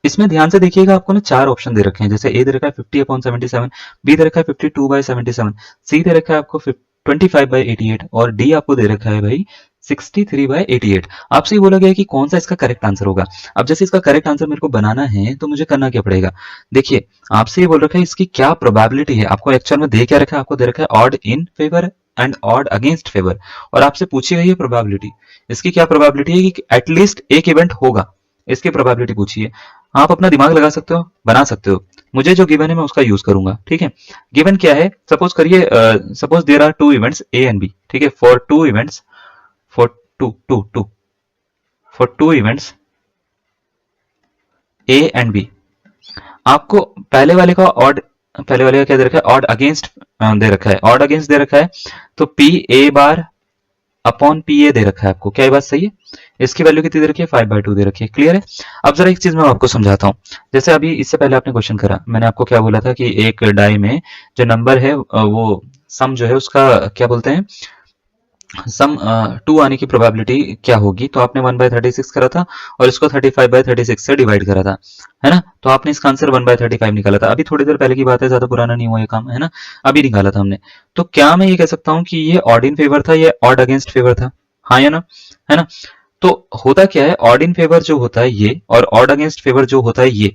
इसमें ध्यान से देखिएगा, आपको ना 4 ऑप्शन दे रखे हैं। जैसे ए दे रखा है 50/77, बी दे रखा है 52/77, सी दे रखा है आपको 25/88 और डी आपको दे रखा है भाई 63/88। आपसे ये बोला गया है कि कौन सा इसका करेक्ट आंसर होगा। अब जैसे इसका करेक्ट आंसर मेरे को बनाना है तो मुझे करना क्या पड़ेगा। देखिए आपसे ये बोल रखा है इसकी क्या प्रोबेबिलिटी है। आपको एक्चुअल में दे क्या रखा है, आपको दे रखा है odd in favour and odd against favour, और आपसे पूछी गई है प्रोबेबिलिटी। इसकी क्या प्रोबेबिलिटी है कि एटलीस्ट एक इवेंट होगा, इसकी प्रोबेबिलिटी पूछी है। आप अपना दिमाग लगा सकते हो, बना सकते हो। मुझे जो गिवन है मैं उसका यूज करूंगा। ठीक है, गिवन क्या है, सपोज करिए, suppose there are two events A and B. ठीक है, for two events, for for two events A and B, आपको पहले वाले का क्या दे रखा है, ऑड अगेंस्ट दे रखा है, ऑड अगेंस्ट दे रखा है, तो P A bar upon P A दे रखा है आपको। क्या ये बात सही है? इसकी वैल्यू कितनी दे रखी है, 5/2 दे रखी है। क्लियर है? अब जरा एक चीज मैं आपको समझाता हूं। जैसे अभी इससे पहले आपने क्वेश्चन करा, मैंने आपको क्या बोला था कि एक डाई में जो नंबर है वो सम जो है उसका क्या बोलते हैं, सम 2 आने की प्रोबेबिलिटी क्या होगी। तो आपने 1/36 करा था और इसको 35/36 से डिवाइड करा था, है ना। तो आपने इसका आंसर 1/35 निकाला था। अभी थोड़ी देर पहले की बात है, ज्यादा पुराना नहीं हुआ ये काम, है ना। अभी निकाला था हमने। तो क्या मैं ये कह सकता हूँ कि ये ऑड इन फेवर था, ये ऑड अगेंस्ट फेवर था, हाँ या ना, है ना। तो होता क्या है, ऑड इन फेवर जो होता है ये, और ऑड अगेंस्ट फेवर जो होता है ये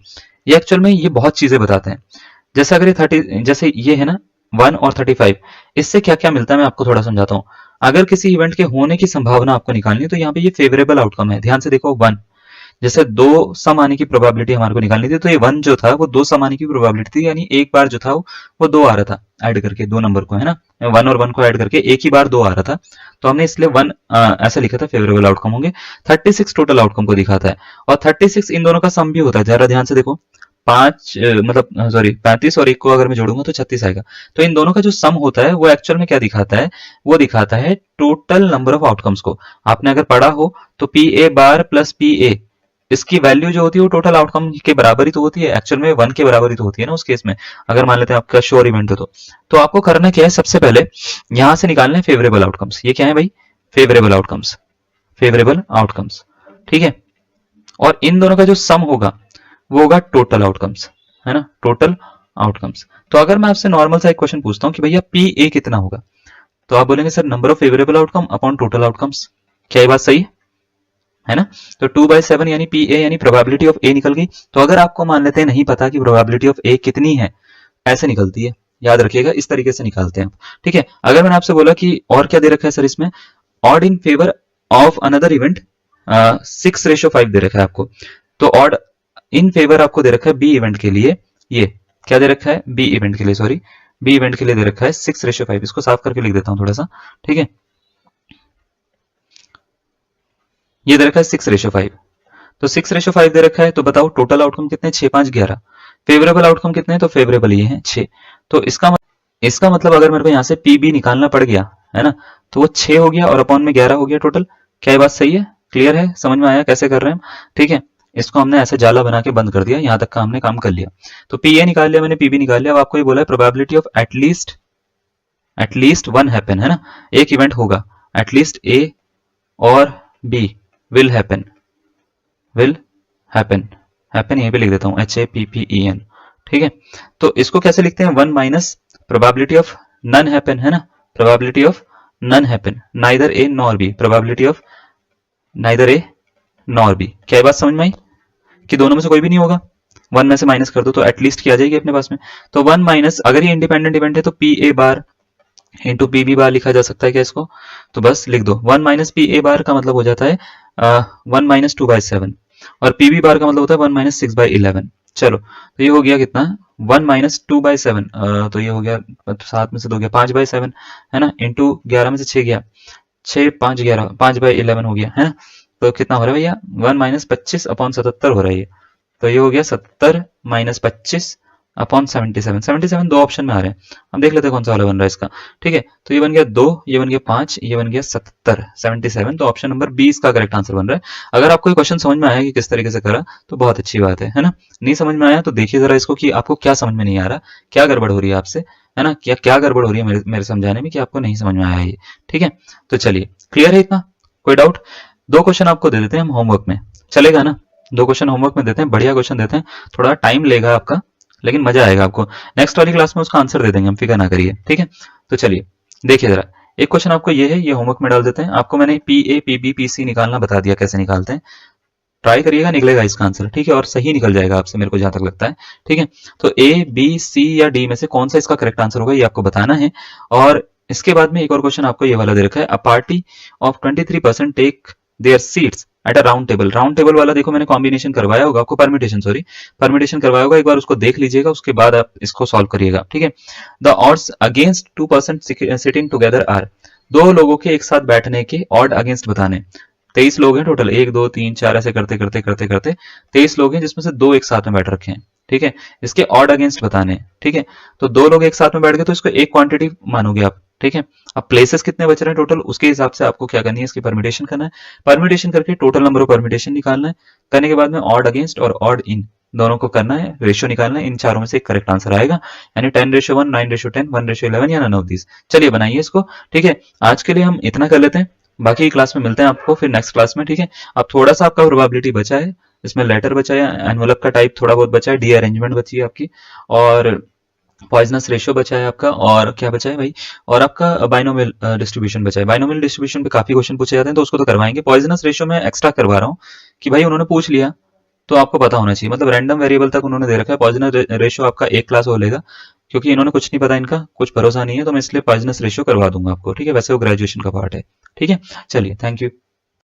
एक्चुअल में ये बहुत चीजें बताते हैं। जैसे अगर ये 30, जैसे ये है ना 1 और 35, इससे क्या क्या मिलता है मैं आपको थोड़ा समझाता हूँ। अगर किसी इवेंट के होने की संभावना आपको निकालनी है तो यहाँ पे ये फेवरेबल आउटकम है। ध्यान से देखो, 1, जैसे 2 सम आने की प्रोबेबिलिटी हमारे को निकालनी थी, तो ये 1 जो था वो 2 सम आने की प्रोबेबिलिटी थी, यानी एक बार जो था वो 2 आ रहा था ऐड करके, 2 नंबर को, है ना, 1 और 1 को ऐड करके एक ही बार 2 आ रहा था। तो हमने इसलिए 1 ऐसा लिखा था, फेवरेबल आउटकम होंगे। 36 टोटल आउटकम को दिखाता है, और 36 इन दोनों का सम भी होता है। जरा ध्यान से देखो, 35 और 1 को अगर मैं जोड़ूंगा तो 36 आएगा। तो इन दोनों का जो सम होता है वो एक्चुअल में क्या दिखाता है, वो दिखाता है टोटल नंबर ऑफ आउटकम्स को। आपने अगर पढ़ा हो तो P A bar plus P A, इसकी वैल्यू जो होती है वो टोटल आउटकम के बराबर ही तो होती है, एक्चुअल में 1 के बराबर ही तो होती है ना उस केस में, अगर मान लेते हैं आपका श्योर इवेंट हो तो आपको करना क्या है, सबसे पहले यहां से निकालना है फेवरेबल आउटकम्स। ये क्या है भाई, फेवरेबल आउटकम्स, फेवरेबल आउटकम्स। ठीक है, और इन दोनों का जो सम होगा वो होगा टोटल आउटकम्स, है ना, टोटल आउटकम्स। तो अगर मैं आपसे नॉर्मल सा एक क्वेश्चन पूछता हूँ कि भैया पी ए कितना होगा, तो आप बोलेंगे sir number of favourable outcome upon total outcomes. क्या ये बात सही है ना। तो 2/7 यानी पी ए यानी प्रोबेबिलिटी ऑफ ए निकल गई। तो अगर आपको मान लेते हैं नहीं पता कि प्रोबेबिलिटी ऑफ ए कितनी है, ऐसे निकलती है, याद रखिएगा, इस तरीके से निकालते हैं। ठीक है, अगर मैंने आपसे बोला कि और क्या दे रखा है सर इसमें, odd in favour of another event 6/5 दे रखा है आपको। तो ऑड इन फेवर आपको दे रखा है बी इवेंट के लिए, ये क्या दे रखा है, बी इवेंट के लिए, सॉरी, बी इवेंट के लिए दे रखा है 6/5। इसको साफ करके लिख देता हूं थोड़ा सा। ठीक है, ये दे रखा है 6/5। तो 6/5 दे रखा है, तो बताओ टोटल आउटकम कितने, 6, 5, 11। फेवरेबल आउटकम कितने हैं, तो फेवरेबल ये है 6। तो इसका मतलब अगर मेरे को यहां से पी बी निकालना पड़ गया, है ना, तो वो 6 हो गया और अपॉन में 11 हो गया टोटल। क्या ये बात सही है, क्लियर है, समझ में आया कैसे कर रहे हैं हम। ठीक है, इसको हमने ऐसे जाला बना के बंद कर दिया, यहां तक का हमने काम कर लिया। तो पी ए निकाल लिया मैंने, पी बी निकाल लिया। अब आपको ये बोला है प्रोबेबिलिटी ऑफ एटलीस्ट 1 हैपन, है ना, एक इवेंट होगा, एटलीस्ट ए और बी विल हैपन, हैपन यहीं पे लिख देता हूं, HAPPEN। ठीक है, तो इसको कैसे लिखते हैं, 1 minus probability of none happen, है ना, probability of none happen, neither A nor B, probability of neither A nor B. क्या ये बात समझ में आई कि दोनों में से कोई भी नहीं होगा, 1 में से माइनस कर दो तो एटलीस्ट की आ जाएगी अपने पास में। तो 1 माइनस, अगर ये इंडिपेंडेंट इवेंट है तो P A bar into P B bar लिखा जा सकता है क्या इसको, तो बस लिख दो 1 माइनस पी ए बार का मतलब हो जाता है 1 माइनस 2/7, और पी बी बार का मतलब होता है 1 माइनस 6/11। चलो, तो ये हो गया कितना, 1 माइनस 2/7, तो ये हो गया 7 में से 2 गया 5/7, है ना, इंटू 11 में से 6 गया, 6, 5, 11, 5/11 हो गया, है ना। तो कितना हो रहा है भैया, 1 माइनस 25/77 हो रहा है ये। तो ये हो गया 70 माइनस 25/77। 77 दो ऑप्शन में आ रहे हैं, हम देख लेते हैं कौन सा वाला बन रहा है इसका। ठीक है, तो ये बन गया 2, ये बन गया 5, ये बन गया 70, 77। तो ऑप्शन नंबर 20 का करेक्ट आंसर बन रहा है। अगर आपको ये क्वेश्चन समझ में आया कि किस तरीके से करा तो बहुत अच्छी बात है ना। नहीं समझ में आया तो देखिए जरा इसको कि आपको क्या समझ में नहीं आ रहा, क्या गड़बड़ हो रही है आपसे, है ना, क्या गड़बड़ हो रही है मेरे समझाने में कि आपको नहीं समझ में आया ये। ठीक है, तो चलिए, क्लियर है इतना, कोई डाउट। 2 क्वेश्चन आपको दे देते हैं हम होमवर्क में, चलेगा ना, 2 क्वेश्चन होमवर्क में देते हैं, बढ़िया क्वेश्चन देते हैं, थोड़ा टाइम लेगा आपका लेकिन मजा आएगा आपको। नेक्स्ट वाली क्लास में उसका आंसर दे देंगे हम, फिक्र ना करिए। ठीक है, तो चलिए देखिए जरा, एक क्वेश्चन आपको ये है, ये होमवर्क में डाल देते हैं। आपको मैंने P A P B P C निकालना बता दिया कैसे निकालते हैं, ट्राई करिएगा, निकलेगा इसका आंसर, ठीक है, और सही निकल जाएगा आपसे, मेरे को जहां तक लगता है, ठीक है। तो ए बी सी या डी में से कौन सा इसका करेक्ट आंसर होगा ये आपको बताना है। और इसके बाद में एक और क्वेश्चन आपको ये वाला दे रखा है, a party of 23% take their seats at a round table. Round table वाला देखो मैंने कॉम्बिनेशन करवाया होगा आपको, परमिटेशन सॉरी, परमिटेशन करवाया होगा, एक बार उसको देख लीजिएगा, उसके बाद आप इसको सॉल्व करिएगा, ठीक है। The odds against 2% sitting together are, दो लोगों के एक साथ बैठने के ऑड अगेंस्ट बताने। 23 लोग हैं टोटल, 1 2 3 4 ऐसे करते करते करते करते 23 लोग हैं, जिसमें से दो एक साथ में बैठ रखे हैं, ठीक है। इसके ऑड अगेंस्ट बताने हैं, ठीक है। तो दो लोग एक साथ में बैठ गए तो इसको एक क्वांटिटी मानोगे आप, ठीक है। अब प्लेसेस कितने बच रहे हैं टोटल, उसके हिसाब से आपको क्या करनी है, इसकी परमिटेशन करना है। परमिटेशन करके टोटल नंबर ऑफ परमिटेशन निकालना है। करने के बाद में ऑड अगेंस्ट और ऑड इन दोनों को करना है, रेशियो निकालना है। इन चारों में से एक करेक्ट आंसर आएगा, यानी 10:1, 9:10, 1:11 या नन ऑफ दिस। चलिए बनाइए इसको, ठीक है। आज के लिए हम इतना कर लेते हैं, बाकी क्लास में मिलते हैं आपको फिर नेक्स्ट क्लास में, ठीक है। अब थोड़ा सा आपका प्रोबेबिलिटी बचा है, इसमें लेटर बचा है, एनवलप का टाइप थोड़ा बहुत बचा है, डी अरेंजमेंट बची है आपकी, और पॉइजनस रेशियो बचा है आपका, और क्या बचा है भाई, और आपका बाइनोमियल डिस्ट्रीब्यूशन बचा है। बाइनोमियल डिस्ट्रीब्यूशन पे काफी क्वेश्चन पूछे जाते हैं, तो उसको तो करवाएंगे। पॉइजनस रेशियो में एक्स्ट्रा करवा रहा हूँ कि भाई उन्होंने पूछ लिया तो आपको पता होना चाहिए, मतलब रैंडम वेरिएबल तक उन्होंने दे रखा है। पॉइजनस रेशियो आपका एक क्लास हो लेगा, क्योंकि इन्होंने कुछ नहीं पता, इनका कुछ भरोसा नहीं है, तो मैं इसलिए पॉइजनस रेशियो करवा दूंगा आपको, ठीक है। वैसे वो ग्रेजुएशन का पार्ट है, ठीक है। चलिए, थैंक यू।